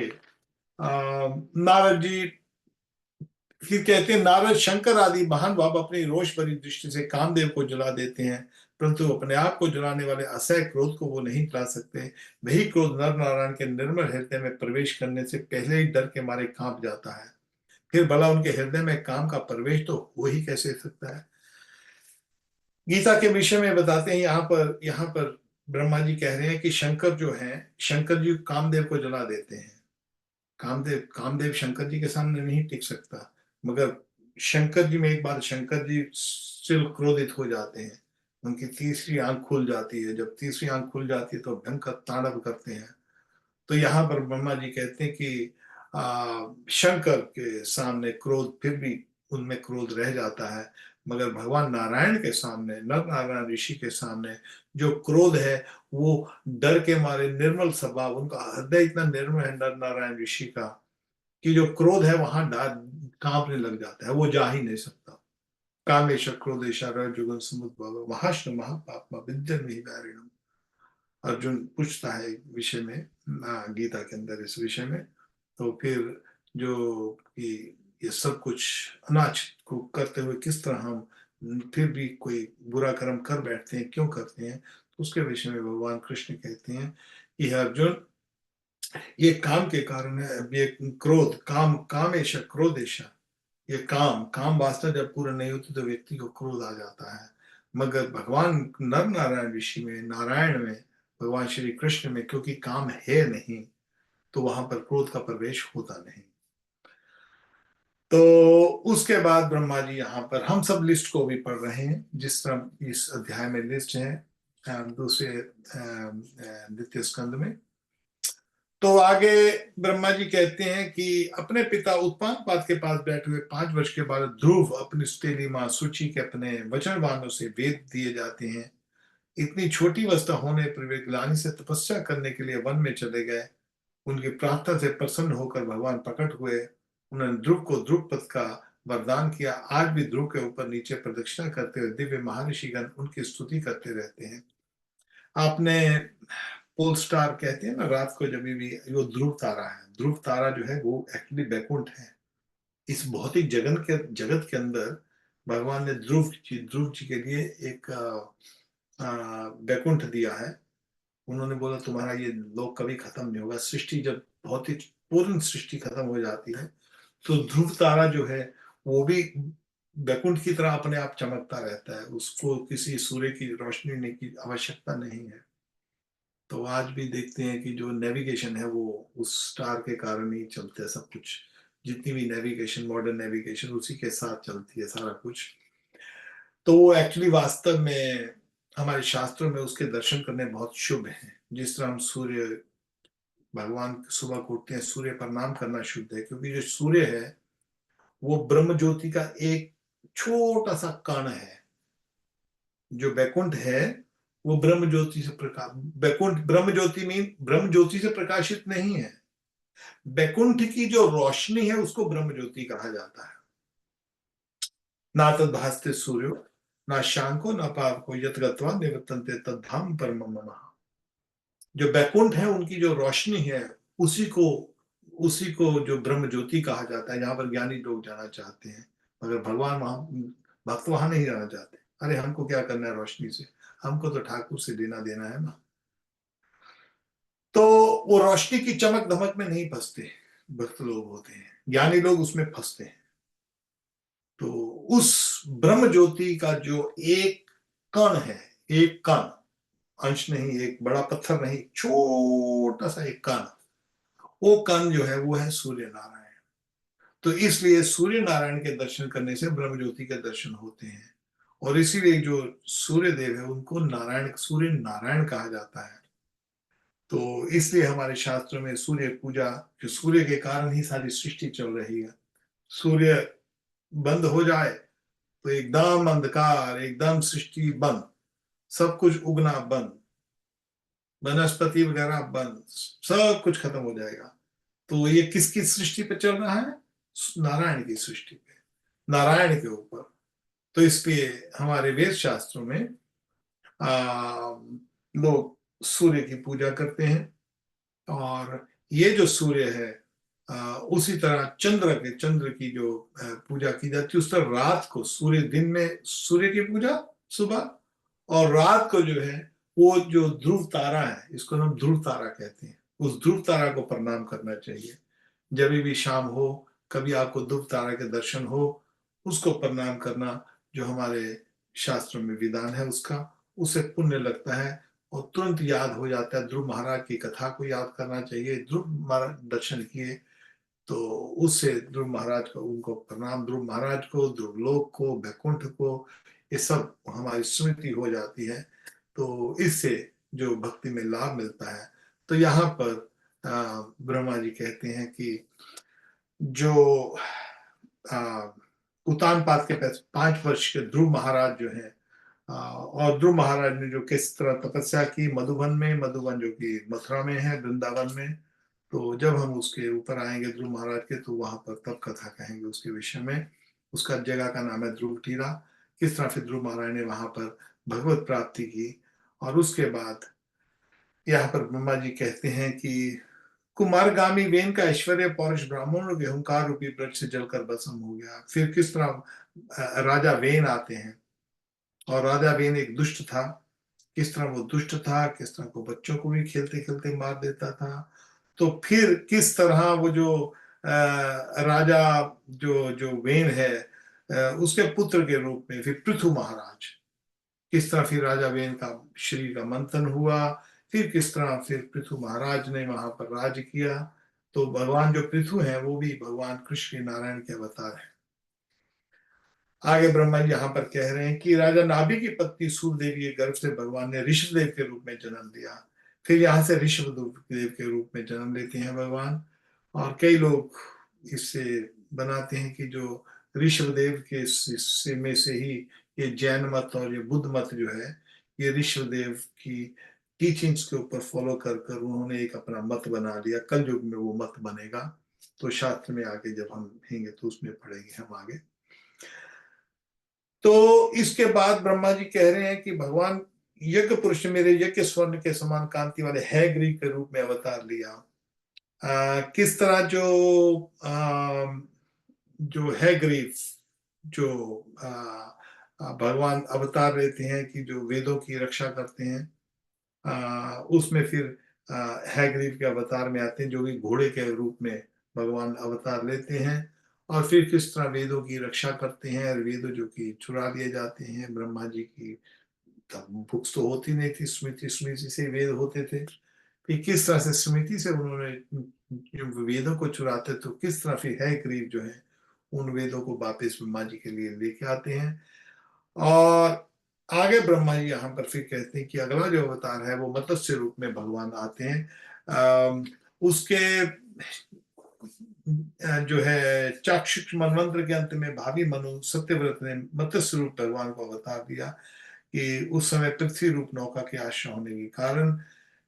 नारद जी फिर कहते हैं नारद शंकर आदि महान बाबा अपनी रोष भरी दृष्टि से कामदेव को जला देते हैं, परंतु अपने आप को जलाने वाले असह्य क्रोध को वो नहीं जला सकते। वही क्रोध नर नारायण के निर्मल हृदय में प्रवेश करने से पहले ही डर के मारे कांप जाता है। फिर भला उनके हृदय में काम का प्रवेश तो हो ही कैसे सकता है। गीता के विषय में बताते हैं यहाँ पर ब्रह्मा जी कह रहे हैं कि शंकर जो है, शंकर जी कामदेव को जला देते हैं। कामदेव कामदेव शंकर जी के सामने नहीं टिक सकता, मगर शंकर जी में एक बार शंकर जी still क्रोधित हो जाते हैं। उनकी तीसरी आंख खुल जाती है। जब तीसरी आंख खुल जाती है तो भयंकर तांडव करते हैं। तो यहाँ पर ब्रह्मा जी कहते हैं कि शंकर के सामने क्रोध फिर भी उनमें क्रोध रह जाता है, मगर भगवान नारायण के सामने, नर नारायण ऋषि के सामने जो क्रोध है वो डर के मारे, निर्मल स्वभाव, उनका हृदय इतना निर्मल है नर नारायण ऋषि का कि जो क्रोध है वहां कांपने लग जाता है, वो जा ही नहीं सकता। कामेश क्रोधेश जुगन समुद्भव महाष्ण महापापमा विद्यन विहितारिणम। अर्जुन पूछता है विषय में, गीता के अंदर इस विषय में। तो फिर जो कि ये सब कुछ अनाज को करते हुए किस तरह हम फिर भी कोई बुरा कर्म कर बैठते हैं, क्यों करते हैं, तो उसके विषय में भगवान कृष्ण कहते हैं कि अर्जुन, ये काम के कारण है। ये क्रोध, काम कामेश क्रोधेश, ये काम काम वासना जब पूरा नहीं होती तो व्यक्ति को क्रोध आ जाता है। मगर भगवान नर नारायण ऋषि में, नारायण में, भगवान श्री कृष्ण में क्योंकि काम है नहीं, तो वहां पर क्रोध का प्रवेश होता नहीं। तो उसके बाद ब्रह्मा जी यहाँ पर हम सब लिस्ट को भी पढ़ रहे हैं जिस तरह इस अध्याय में लिस्ट है, दूसरे द्वितीय स्कंद में। तो आगे ब्रह्मा जी कहते हैं कि अपने पिता उत्पाद के पास बैठे हुए 5 वर्ष के बाद ध्रुव अपनी सुतेली मां सूची के अपने वचनवानों से वेद दिए जाते हैं। इतनी छोटी अवस्था होने पर वे ग्लानि से तपस्या करने के लिए वन में चले गए। उनकी प्रार्थना से प्रसन्न होकर भगवान प्रकट हुए। उन्होंने ध्रुव को ध्रुव पद का वरदान किया। आज भी ध्रुव के ऊपर नीचे प्रदक्षिणा करते हुए दिव्य महर्षिगण उनकी स्तुति करते रहते हैं। आपने पोल स्टार कहते हैं ना, रात को जब भी वो ध्रुव तारा है, ध्रुव तारा जो है वो एक्चुअली बैकुंठ है। इस भौतिक जगत के अंदर भगवान ने ध्रुव जी के लिए एक बैकुंठ दिया है। उन्होंने बोला तुम्हारा ये लोक कभी खत्म नहीं होगा। सृष्टि जब भौतिक पूर्ण सृष्टि खत्म हो जाती है तो ध्रुव तारा जो है वो भी बैकुंठ की तरह अपने आप चमकता रहता है। उसको किसी सूर्य की रोशनी की आवश्यकता नहीं है। तो आज भी देखते हैं कि जो नेविगेशन है वो उस स्टार के कारण ही चलते हैं सब कुछ। जितनी भी नेविगेशन, मॉडर्न नेविगेशन उसी के साथ चलती है सारा कुछ। तो वो एक्चुअली वास्तव में हमारे शास्त्रों में उसके दर्शन करने बहुत शुभ हैं। जिस तरह हम सूर्य, भगवान सुबह को उठते हैं, सूर्य प्रणाम करना शुभ है, क्योंकि जो सूर्य है वो ब्रह्म ज्योति का एक छोटा सा कण है। जो बैकुंठ है वो ब्रह्म ज्योति से प्रकाश, बैकुंठ ब्रह्म ज्योति में ब्रह्म ज्योति से प्रकाशित नहीं है। बैकुंठ की जो रोशनी है उसको ब्रह्म ज्योति कहा जाता है। ना तद भास्ते सूर्यो ना शांको ना पावको यत गत्वा निवर्तन्ते तद्धाम परमम मम। जो बैकुंठ है उनकी जो रोशनी है उसी को उसी को जो ब्रह्म ज्योति कहा जाता है, जहां पर ज्ञानी लोग जाना चाहते हैं। मगर भगवान वहां, भक्त वहां नहीं जाना चाहते। अरे हमको क्या करना है रोशनी से, हमको तो ठाकुर से लेना देना है ना। तो वो रोशनी की चमक धमक में नहीं फंसते भक्त लोग होते हैं, ज्ञानी लोग उसमें फंसते हैं। तो उस ब्रह्म ज्योति का जो एक कण है, एक कण, अंश नहीं, एक बड़ा पत्थर नहीं, छोटा सा एक कण, वो कण जो है वो है सूर्य नारायण। तो इसलिए सूर्य नारायण के दर्शन करने से ब्रह्म ज्योति के दर्शन होते हैं। और इसीलिए जो सूर्य देव है उनको नारायण, सूर्य नारायण कहा जाता है। तो इसलिए हमारे शास्त्रों में सूर्य पूजा, जो सूर्य के कारण ही सारी सृष्टि चल रही है। सूर्य बंद हो जाए तो एकदम अंधकार, एकदम सृष्टि बंद, सब कुछ उगना बंद, वनस्पति वगैरह बंद, सब कुछ खत्म हो जाएगा। तो ये किसकी सृष्टि पे चल रहा है? नारायण की सृष्टि पे, नारायण के ऊपर। तो इसलिए हमारे वेद शास्त्रों में लोग सूर्य की पूजा करते हैं। और ये जो सूर्य है उसी तरह चंद्र की जो पूजा की जाती है, उस तरह रात को सूर्य, दिन में सूर्य की पूजा सुबह, और रात को जो है वो जो ध्रुव तारा है, इसको हम ध्रुव तारा कहते हैं, उस ध्रुव तारा को प्रणाम करना चाहिए। जब भी शाम हो, कभी आपको ध्रुव तारा के दर्शन हो, उसको प्रणाम करना जो हमारे शास्त्रों में विधान है उसका, उसे पुण्य लगता है और तुरंत याद हो जाता है। ध्रुव महाराज की कथा को याद करना चाहिए। ध्रुव महाराज दर्शन किए तो उससे ध्रुव महाराज को, उनको प्रणाम, ध्रुव महाराज को, ध्रुव लोक को, बैकुंठ को, ये सब हमारी स्मृति हो जाती है। तो इससे जो भक्ति में लाभ मिलता है। तो यहाँ पर ब्रह्मा जी कहते हैं कि जो उतानपाद के 5 वर्ष के ध्रुव महाराज जो है, और ध्रुव महाराज ने जो किस तरह तपस्या की मधुबन में, मधुबन जो कि मथुरा में है, वृंदावन में, तो जब हम उसके ऊपर आएंगे ध्रुव महाराज के, तो वहां पर तब कथा कहेंगे उसके विषय में। उसका जगह का नाम है ध्रुव टीला। किस तरह से ध्रुव महाराज ने वहां पर भगवत प्राप्ति की। और उसके बाद यहाँ पर ब्रह्मा जी कहते हैं कि कुमारगामी वेन का ऐश्वर्य पौरुष ब्राह्मणों के हुंकार रूपी वृक्ष से जलकर भस्म हो गया। फिर किस तरह राजा वेन आते हैं, और राजा वेन एक दुष्ट था, किस तरह वो दुष्ट था, किस तरह वो बच्चों को भी खेलते खेलते मार देता था। तो फिर किस तरह वो जो राजा जो जो वेन है, उसके पुत्र के रूप में फिर पृथु महाराज, किस तरह फिर राजा वेन का शरीर का मंथन हुआ, फिर किस तरह फिर पृथु महाराज ने वहां पर राज किया। तो भगवान जो पृथु हैं वो भी भगवान कृष्ण नारायण के अवतार हैं। आगे ब्रह्मा जी यहाँ पर कह रहे हैं कि राजा नाभि की पत्नी सूर्यदेवी के गर्भ से भगवान ने ऋषभदेव के रूप में जन्म लिया। फिर यहाँ से ऋषभदेव के रूप में जन्म लेते हैं भगवान। और कई लोग इससे बनाते हैं कि जो ऋषभदेव के में से ही ये जैन मत और ये बुद्ध मत जो है, ये ऋषभदेव की टीचिंग्स के ऊपर फॉलो कर कर उन्होंने एक अपना मत बना लिया। कल युग में वो मत बनेगा, तो शास्त्र में आगे जब हम देखेंगे तो उसमें पढ़ेंगे हम आगे। तो इसके बाद ब्रह्मा जी कह रहे हैं कि भगवान यज्ञ पुरुष मेरे यज्ञ स्वर्ण के समान कांति वाले है ग्रीव के रूप में अवतार लिया। किस तरह जो है ग्रीव, जो भगवान अवतार लेते हैं कि जो वेदों की रक्षा करते हैं, उसमें फिर हैग्रीव के अवतार में आते हैं, जो भी घोड़े के रूप में भगवान अवतार लेते हैं। और फिर किस तरह वेदों की रक्षा करते हैं, और वेदों जो कि चुरा लिए जाते हैं ब्रह्मा जी की, तब बुक्स तो होती नहीं थी, स्मृति स्मृति से वेद होते थे। फिर किस तरह से स्मृति से उन्होंने वेदों को चुराते, तो किस तरह फिर हैग्रीव जो है उन वेदों को वापस ब्रह्मा जी के लिए लेके आते हैं। और आगे ब्रह्मा जी यहाँ पर फिर कहते हैं कि अगला जो अवतार है वो मत्स्य रूप में भगवान आते हैं। उसके जो है चाक्षुष मनवंतर के अंत में भावी मनु सत्यव्रत ने मत्स्य रूप भगवान को अवतार दिया कि उस समय पृथ्वी रूप नौका के आश्रय होने के कारण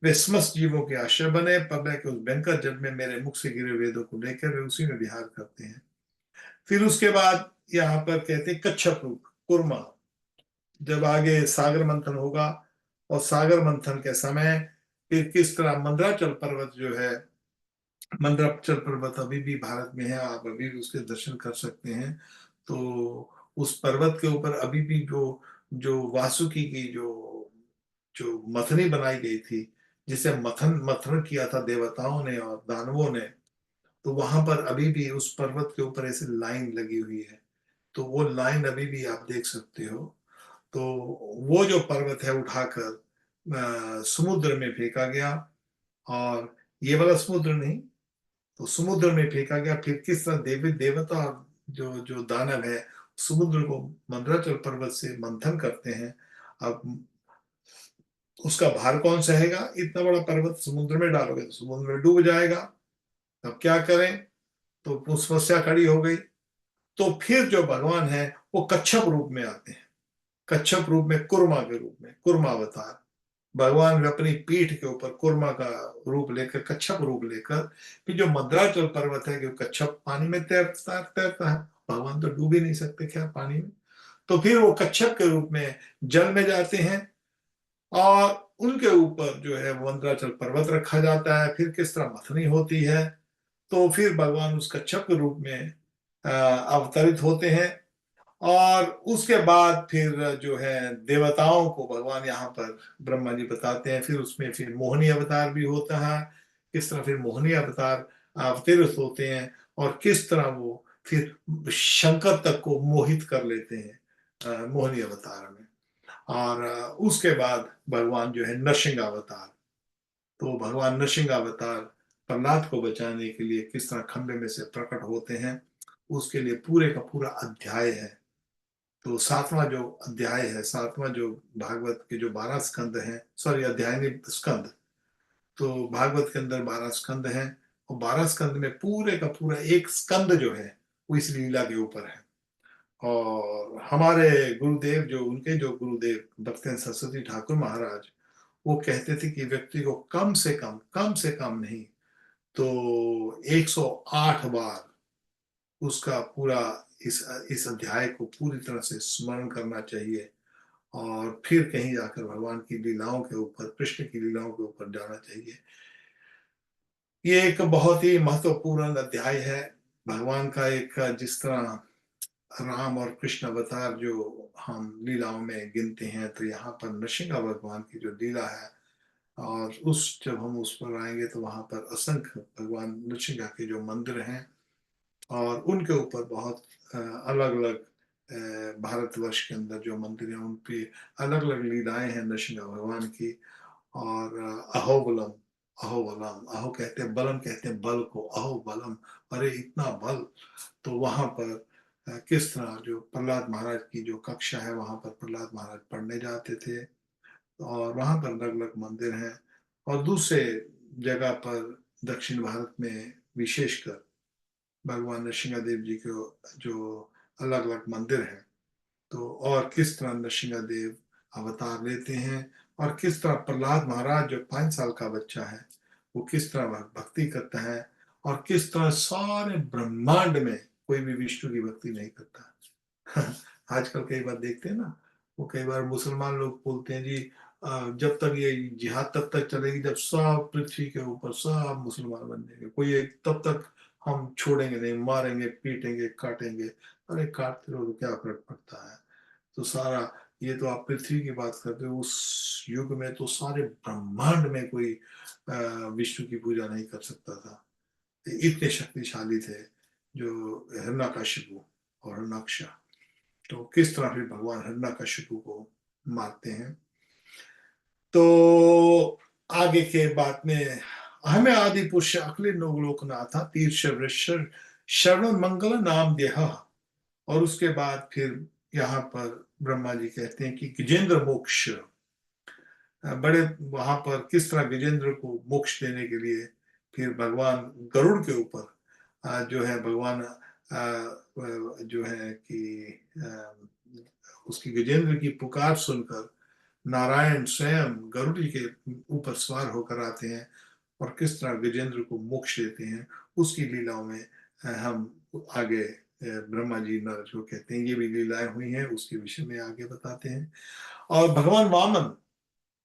वे समस्त जीवों के आश्रय बने। प्रलय के उस भयंकर जल में मेरे मुख से गिरे वेदों को लेकर वे उसी में विहार करते हैं। फिर उसके बाद यहाँ पर कहते हैं कच्छप रूप कुर्मा, जब आगे सागर मंथन होगा, और सागर मंथन के समय फिर किस तरह मंदराचल पर्वत जो है, मंदराचल पर्वत अभी भी भारत में है, आप अभी भी उसके दर्शन कर सकते हैं। तो उस पर्वत के ऊपर अभी भी जो जो वासुकी की जो जो मथनी बनाई गई थी, जिसे मथन मथन किया था देवताओं ने और दानवों ने, तो वहां पर अभी भी उस पर्वत के ऊपर ऐसे लाइन लगी हुई है। तो वो लाइन अभी भी आप देख सकते हो। तो वो जो पर्वत है उठाकर समुद्र में फेंका गया, और ये वाला समुद्र नहीं, तो समुद्र में फेंका गया। फिर किस तरह देवी देवता और जो जो दानव है समुद्र को मंदराचल पर्वत से मंथन करते हैं। अब उसका भार कौन सहेगा, इतना बड़ा पर्वत समुद्र में डालोगे तो समुद्र में डूब जाएगा। अब क्या करें, तो वो समस्या खड़ी हो गई। तो फिर जो भगवान है वो कच्छप रूप में आते हैं, कच्छप रूप में, कुर्मा के रूप में, कुर्मा अवतार। भगवान अपनी पीठ के ऊपर कुर्मा का रूप लेकर, कच्छप रूप लेकर, फिर जो मद्राचल पर्वत है, कि कच्छप पानी में तैरता तैरता है, भगवान तो डूब ही नहीं सकते क्या पानी में। तो फिर वो कच्छप के रूप में जल में जाते हैं, और उनके ऊपर जो है वो मंदराचल पर्वत रखा जाता है। फिर किस तरह मथनी होती है, तो फिर भगवान उस कच्छप के रूप में अवतरित होते हैं। और उसके बाद फिर जो है देवताओं को भगवान यहाँ पर ब्रह्मा जी बताते हैं। फिर उसमें फिर मोहिनी अवतार भी होता है, किस तरह फिर मोहिनी अवतार अवतरित होते हैं और किस तरह वो फिर शंकर तक को मोहित कर लेते हैं मोहिनी अवतार में। और उसके बाद भगवान जो है नरसिंह अवतार, तो भगवान नरसिंह अवतार प्रहलाद को बचाने के लिए किस तरह खंबे में से प्रकट होते हैं, उसके लिए पूरे का पूरा अध्याय है। तो सातवां जो अध्याय है, सातवां जो भागवत के जो 12 स्कंद हैं, सॉरी अध्याय नहीं स्कंद, तो भागवत के अंदर 12 स्कंद हैं और 12 स्कंद में पूरे का पूरा एक स्कंद जो है वो इस लीला के ऊपर है। और हमारे गुरुदेव जो उनके जो गुरुदेव भक्तेन्द्र सरस्वती ठाकुर महाराज, वो कहते थे कि व्यक्ति को कम से कम नहीं तो 108 बार उसका पूरा इस अध्याय को पूरी तरह से स्मरण करना चाहिए और फिर कहीं जाकर भगवान की लीलाओं के ऊपर, कृष्ण की लीलाओं के ऊपर जाना चाहिए। ये एक बहुत ही महत्वपूर्ण अध्याय है भगवान का। एक जिस तरह राम और कृष्ण अवतार जो हम लीलाओं में गिनते हैं, तो यहाँ पर नरसिंह भगवान की जो लीला है, और उस जब हम उस पर आएंगे तो वहां पर असंख्य भगवान नरसिंह के जो मंदिर हैं और उनके ऊपर बहुत अलग अलग भारतवर्ष के अंदर जो मंदिर हैं उन पे अलग अलग लीलाएं हैं नरसिंह भगवान की। और अहोबलम, अहोबलम, अहो कहते हैं बलम, कहते हैं बल को, अहोबलम, अरे इतना बल। तो वहां पर किस तरह जो प्रहलाद महाराज की जो कक्षा है वहां पर प्रहलाद महाराज पढ़ने जाते थे और वहां पर अलग अलग मंदिर हैं। और दूसरे जगह पर दक्षिण भारत में विशेषकर भगवान नरसिंह देव जी के जो अलग अलग मंदिर हैं। तो और किस तरह नरसिंह देव अवतार लेते हैं और किस तरह प्रहलाद महाराज जो 5 साल का बच्चा है वो किस तरह भक्ति करता है और किस तरह सारे ब्रह्मांड में कोई भी विष्णु की भक्ति नहीं करता। आजकल कई बार देखते हैं ना, वो कई बार मुसलमान लोग बोलते हैं जी जब तक ये जिहाद तब तक चलेगी जब सब पृथ्वी के ऊपर सब मुसलमान बन जाएंगे, कोई एक तब तक हम छोड़ेंगे नहीं, मारेंगे पीटेंगे काटेंगे। अरे काटते रहो तो क्या फर्क पड़ता है। तो सारा, ये तो आप पृथ्वी की बात करते हो, उस युग में तो सारे ब्रह्मांड में कोई विष्णु की पूजा नहीं कर सकता था। इतने शक्तिशाली थे जो हिरण्यकशिपु और हिरण्यक्ष। तो किस तरह फिर भगवान हिरण्यकशिपु को मारते हैं। तो आगे के बाद में हमें आदि पुरुष अखिल लोकनाथा तीर्थ शरण मंगल नाम देहा। और उसके बाद फिर यहाँ पर ब्रह्मा जी कहते हैं कि गजेंद्र मोक्ष, बड़े वहां पर किस तरह गजेंद्र को मोक्ष देने के लिए फिर भगवान गरुड़ के ऊपर जो है भगवान जो है कि उसकी गजेंद्र की पुकार सुनकर नारायण स्वयं गरुड़ जी के ऊपर सवार होकर आते हैं और किस तरह गजेंद्र को मोक्ष देते हैं उसकी लीलाओं में हम आगे ब्रह्मा जी नारद को कहते हैं ये भी लीलाएं हुई हैं, उसके विषय में आगे बताते हैं। और भगवान वामन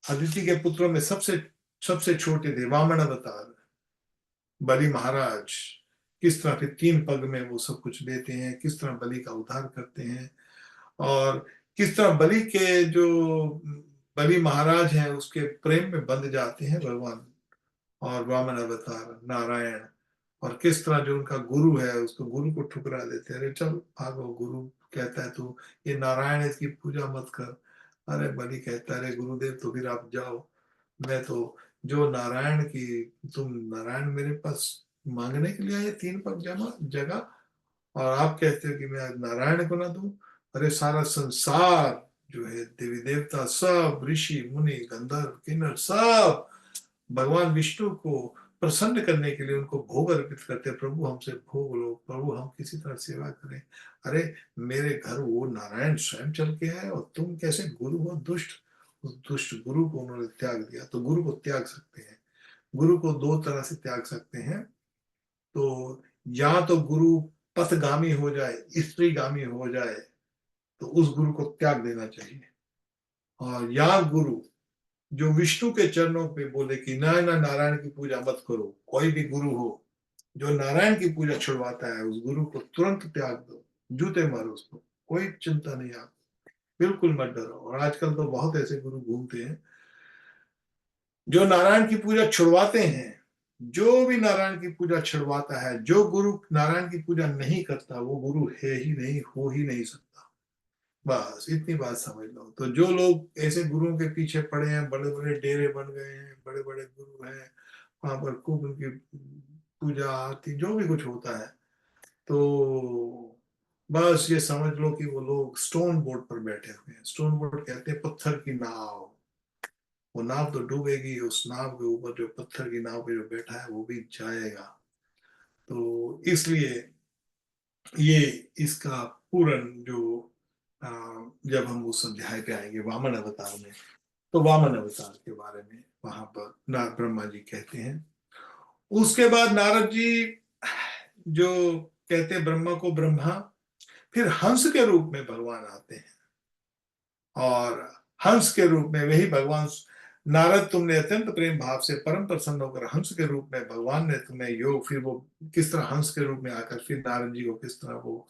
अदिति के पुत्रों में सबसे सबसे छोटे थे, वामन अवतार बलि महाराज, किस तरह फिर 3 पग में वो सब कुछ देते हैं, किस तरह बलि का उद्धार करते हैं और किस तरह बलि के जो बलि महाराज हैं उसके प्रेम में बंध जाते हैं भगवान और वामन अवतार नारायण। और किस तरह जो उनका गुरु है उसको गुरु को ठुकरा देते हैं, अरे चल भागो, गुरु कहता है तू ये नारायण है इसकी पूजा मत कर। अरे बलि कहता है अरे गुरुदेव तो फिर आप जाओ, मैं तो जो नारायण की, तुम नारायण मेरे पास मांगने के लिए आए 3 पग जमा जगह और आप कहते हो कि मैं नारायण को ना दूं। अरे सारा संसार जो है देवी देवता सब ऋषि मुनि गंधर्व किन्नर सब भगवान विष्णु को प्रसन्न करने के लिए उनको भोग अर्पित करते हैं, प्रभु हमसे भोग लो, प्रभु हम किसी तरह सेवा करें। अरे मेरे घर वो नारायण स्वयं चल के आए और तुम कैसे गुरु हो दुष्ट। उस दुष्ट गुरु को उन्होंने त्याग दिया। तो गुरु को त्याग सकते हैं, गुरु को 2 तरह से त्याग सकते हैं। तो या तो गुरु पथगामी हो जाए, स्त्रीगामी हो जाए, तो उस गुरु को त्याग देना चाहिए। और या गुरु जो विष्णु के चरणों पे बोले कि ना ना नारायण की पूजा मत करो, कोई भी गुरु हो, जो नारायण की पूजा छुड़वाता है उस गुरु को तुरंत त्याग दो, जूते मारो उसको, कोई चिंता नहीं, आप बिल्कुल मत डरो। और आजकल तो बहुत ऐसे गुरु घूमते हैं जो नारायण की पूजा छुड़वाते हैं। जो भी नारायण की पूजा छुड़वाता है, जो गुरु नारायण की पूजा नहीं करता, वो गुरु है ही नहीं, हो ही नहीं सकता। बस इतनी बात समझ लो। तो जो लोग ऐसे गुरुओं के पीछे पड़े हैं, बड़े बड़े डेरे बन गए हैं, बड़े बड़े गुरु हैं, वहां पर खूब उनकी पूजा आरती जो भी कुछ होता है, तो बस ये समझ लो कि वो लोग स्टोन बोर्ड पर बैठे हुए हैं। स्टोन बोर्ड कहते हैं पत्थर की नाव। वो नाव तो डूबेगी, उस नाव के ऊपर जो पत्थर की नाव पे जो बैठा है वो भी जाएगा। तो इसलिए ये इसका पूर्ण जो आ, जब हम उस अध्याय पे आएंगे वामन अवतार में, तो वामन अवतार के बारे में वहां पर ब्रह्मा जी कहते हैं। उसके बाद नारद जी जो कहते हैं ब्रह्मा को ब्रह्मा, फिर हंस के रूप में भगवान आते हैं। और हंस के रूप में वही भगवान, नारद तुमने अत्यंत प्रेम भाव से परम प्रसन्न होकर हंस के रूप में भगवान ने तुम्हें योग, फिर वो किस तरह हंस के रूप में आकर फिर नारद जी को किस तरह वो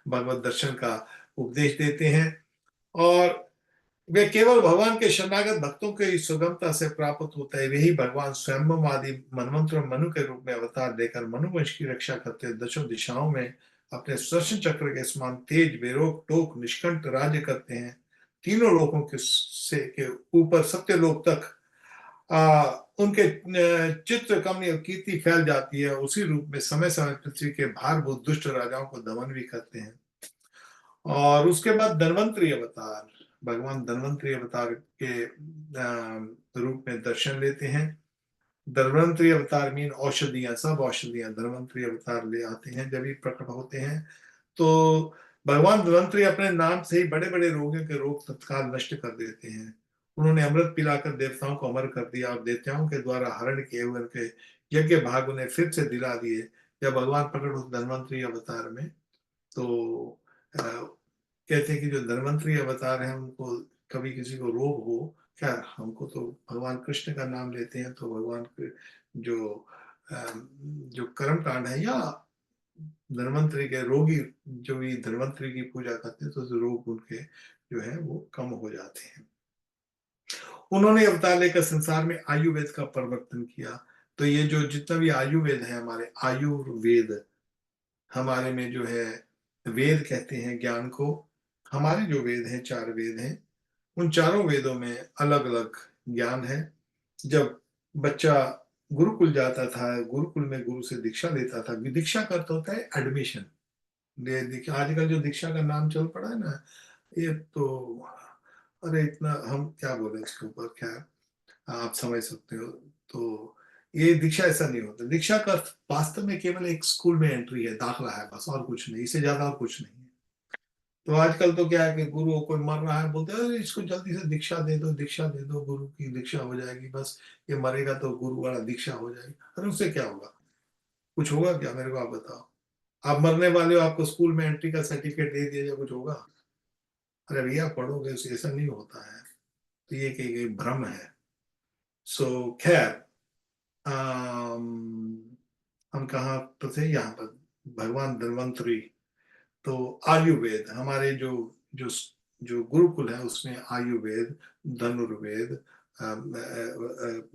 भगवत दर्शन का उपदेश देते हैं। और वे केवल भगवान के शरणागत भक्तों के इस सुगमता से प्राप्त होता है। वही भगवान स्वयं आदि मनवंतर मनु के रूप में अवतार देकर मनुवंश की रक्षा करते हुए दशों दिशाओं में अपने सुदर्शन चक्र के समान तेज बेरोक टोक निष्कंठ राज्य करते हैं। तीनों लोकों के से के ऊपर सत्य लोक तक उनके चित्र कमनीय कीर्ति फैल जाती है। उसी रूप में समय समय पृथ्वी के भारभूत दुष्ट राजाओं को दमन भी करते हैं। और उसके बाद धन्वंतरी अवतार, भगवान धन्वंतरी अवतार के रूप में दर्शन लेते हैं। धन्वंतरी अवतार मीन औषधियां, सब औषधियां धन्वंतरी अवतार ले आते हैं जब भी प्रकट होते हैं। तो भगवान धन्वंतरी अपने नाम से ही बड़े बड़े रोगियों के रोग तत्काल नष्ट कर देते हैं। उन्होंने अमृत पिलाकर देवताओं को अमर कर दिया और देवताओं के द्वारा हरण किए हुए उनके यज्ञ भाग उन्हें फिर से दिला दिए। जब भगवान प्रकट होते धन्वंतरी अवतार में, तो कहते हैं कि जो धन्वंतरी अवतार हैं उनको कभी किसी को रोग हो, खैर हमको तो भगवान कृष्ण का नाम लेते हैं, तो भगवान के जो जो कर्म कांड है या धन्वंतरी के रोगी जो भी धन्वंतरी की पूजा करते हैं, तो रोग उनके जो है वो कम हो जाते हैं। उन्होंने अवतार लेकर संसार में आयुर्वेद का प्रवर्तन किया। तो ये जो जितना भी आयुर्वेद है, हमारे आयुर्वेद, हमारे में जो है वेद कहते हैं ज्ञान को। हमारे जो वेद हैं, चार वेद हैं, उन चारों वेदों में अलग अलग ज्ञान है। जब बच्चा गुरुकुल जाता था, गुरुकुल में गुरु से दीक्षा लेता था, दीक्षा का अर्थ होता है एडमिशन। आजकल जो दीक्षा का नाम चल पड़ा है ना, ये तो अरे इतना हम क्या बोले इसके ऊपर, खैर आप समझ सकते हो। तो ये दीक्षा ऐसा नहीं होता। दीक्षा का अर्थ वास्तव में केवल एक स्कूल में एंट्री है, दाखला है, बस और कुछ नहीं, इससे ज्यादा और कुछ नहीं है। तो आजकल तो क्या है कि गुरु कोई मर रहा है, बोलते हैं इसको जल्दी से दीक्षा दे दो, दीक्षा दे दो, गुरु की दीक्षा हो जाएगी, बस ये मरेगा तो गुरु वाला दीक्षा हो जाएगी। अरे उससे क्या होगा, कुछ होगा क्या, मेरे को आप बताओ। आप मरने वाले हो, आपको स्कूल में एंट्री का सर्टिफिकेट दे दिया जाए, कुछ होगा? अरे भैया पढ़ोगे उसे, ऐसा नहीं होता है। तो ये कि भ्रम है। सो खैर, हम कहाँ तो थे, यहाँ पर भगवान धन्वंतरी। तो आयुर्वेद हमारे जो जो जो गुरुकुल है उसमें आयुर्वेद, धनुर्वेद,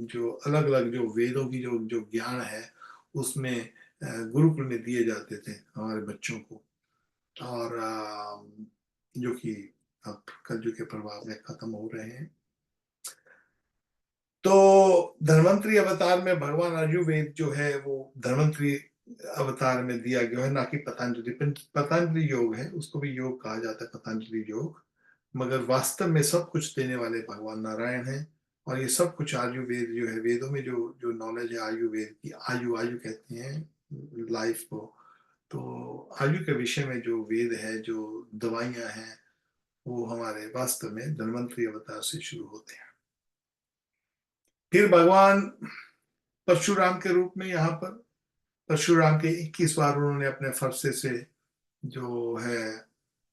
जो अलग अलग जो वेदों की जो जो ज्ञान है उसमें गुरुकुल में दिए जाते थे हमारे बच्चों को। और जो कि अब कलयुग के प्रभाव में खत्म हो रहे हैं। तो धन्वंतरी अवतार में भगवान आयुर्वेद जो है वो धन्वंतरी अवतार में दिया गया है, ना कि पतंजलि। पतंजलि योग है, उसको भी योग कहा जाता है, पतंजलि योग। मगर वास्तव में सब कुछ देने वाले भगवान नारायण हैं। और ये सब कुछ आयुर्वेद जो है, वेदों में जो जो नॉलेज है आयुर्वेद की, आयु आयु कहते हैं लाइफ को। तो आयु के विषय में जो वेद है, जो दवाइयां हैं, वो हमारे वास्तव में धन्वंतरी अवतार से शुरू होते हैं। फिर भगवान परशुराम के रूप में यहाँ पर, परशुराम के 21 बार उन्होंने अपने फरसे से जो है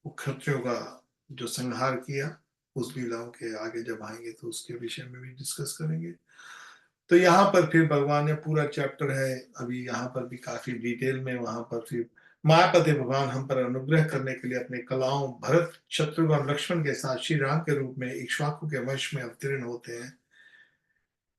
वो क्षत्रियों का जो संहार किया। उस लीलाओं के आगे जब आएंगे तो उसके विषय में भी डिस्कस करेंगे। तो यहाँ पर फिर भगवान ने पूरा चैप्टर है, अभी यहाँ पर भी काफी डिटेल में, वहां पर फिर मायापति भगवान हम पर अनुग्रह करने के लिए अपने कलाओं भरत शत्रुघ्न और लक्ष्मण के साथ श्री राम के रूप में इक्ष्वाकु के वंश में अवतीर्ण होते हैं।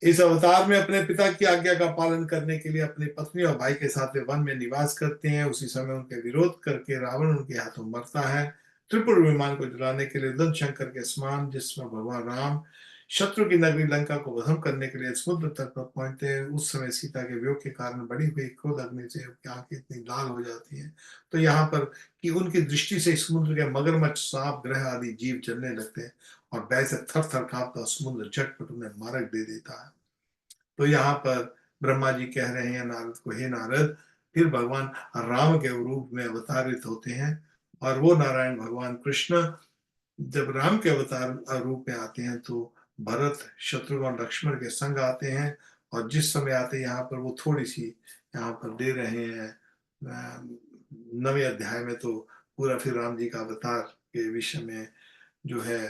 इस अवतार में अपने पिता की आज्ञा का पालन करने के लिए अपनी पत्नी और भाई के साथ वे वन में निवास करते हैं। उसी समय उनके विरोध करके रावण उनके हाथों मरता है। त्रिपुर विमान को जलाने के लिए उदन शंकर के स्नान, जिसमें भगवान राम शत्रु की नगरी लंका को भस्म करने के लिए समुद्र तट पर पहुंचते हैं। उस समय सीता के वियोग के कारण बढ़ी हुई क्रोध अग्नि से उनकी आंखें इतनी लाल हो जाती हैं, तो यहाँ पर कि उनकी दृष्टि से समुद्र के मगरमच्छ, सांप, ग्रह आदि जीव जलने लगते हैं और भय से थर थर कांपता समुद्र झटपट उन्हें मारक दे देता है। तो यहाँ पर ब्रह्मा जी कह रहे हैं नारद को, हे नारद, फिर भगवान राम के रूप में अवतारित होते हैं। और वो नारायण भगवान कृष्ण जब राम के अवतार रूप में आते हैं तो भरत शत्रुघ्न और लक्ष्मण के संग आते हैं। और जिस समय आते हैं यहाँ पर वो थोड़ी सी यहाँ पर दे रहे हैं, 9वें अध्याय में तो पूरा फिर राम जी का अवतार के विषय में जो है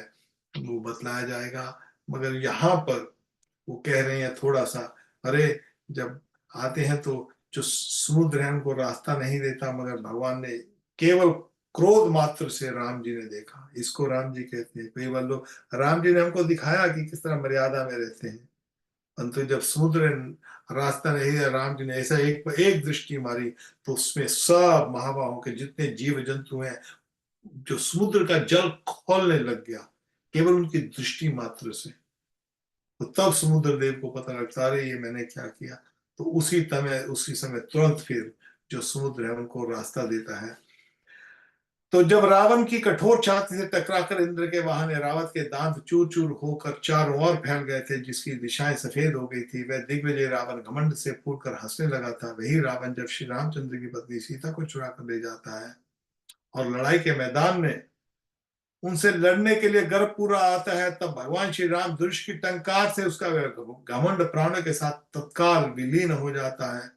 वो बतलाया जाएगा। मगर यहाँ पर वो कह रहे हैं थोड़ा सा, अरे जब आते हैं तो जो समुद्र है उनको रास्ता नहीं देता, मगर भगवान ने केवल क्रोध मात्र से राम जी ने देखा, इसको राम जी कहते हैं। केवल लोग, राम जी ने हमको दिखाया कि किस तरह मर्यादा में रहते हैं, परंतु जब समुद्र रास्ता नहीं है, राम जी ने ऐसा एक एक दृष्टि मारी तो उसमें सब महाबाहों के जितने जीव जंतु हैं, जो समुद्र का जल खोलने लग गया केवल उनकी दृष्टि मात्र से। तो तब समुद्र देव को पता लगता, अरे ये मैंने क्या किया। तो उसी समय तुरंत फिर जो समुद्र है उनको रास्ता देता है। तो जब रावण की कठोर छाती से टकराकर इंद्र के वाहन रावत के दांत चूर चूर होकर चारों ओर फैल गए थे, जिसकी दिशाएं सफेद हो गई थी, वह दिग्विजय रावण घमंड से फूटकर हंसने लगा था। वही रावण जब श्री रामचंद्र की पत्नी सीता को चुरा कर ले जाता है और लड़ाई के मैदान में उनसे लड़ने के लिए गर्व पूरा आता है, तब भगवान श्री राम धनुष की टंकार से उसका घमंड प्राणों के साथ तत्काल विलीन हो जाता है।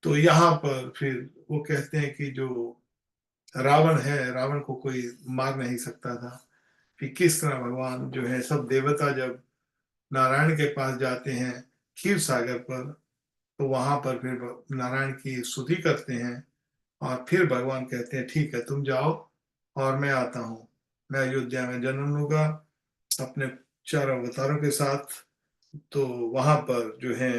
तो यहाँ पर फिर वो कहते हैं कि जो रावण है, रावण को कोई मार नहीं सकता था। कि किस तरह भगवान जो है, सब देवता जब नारायण के पास जाते हैं क्षीर सागर पर, तो वहां पर फिर नारायण की स्तुति करते हैं और फिर भगवान कहते हैं ठीक है तुम जाओ और मैं आता हूँ, मैं अयोध्या में जन्म लूंगा अपने चारों अवतारों के साथ। तो वहां पर जो है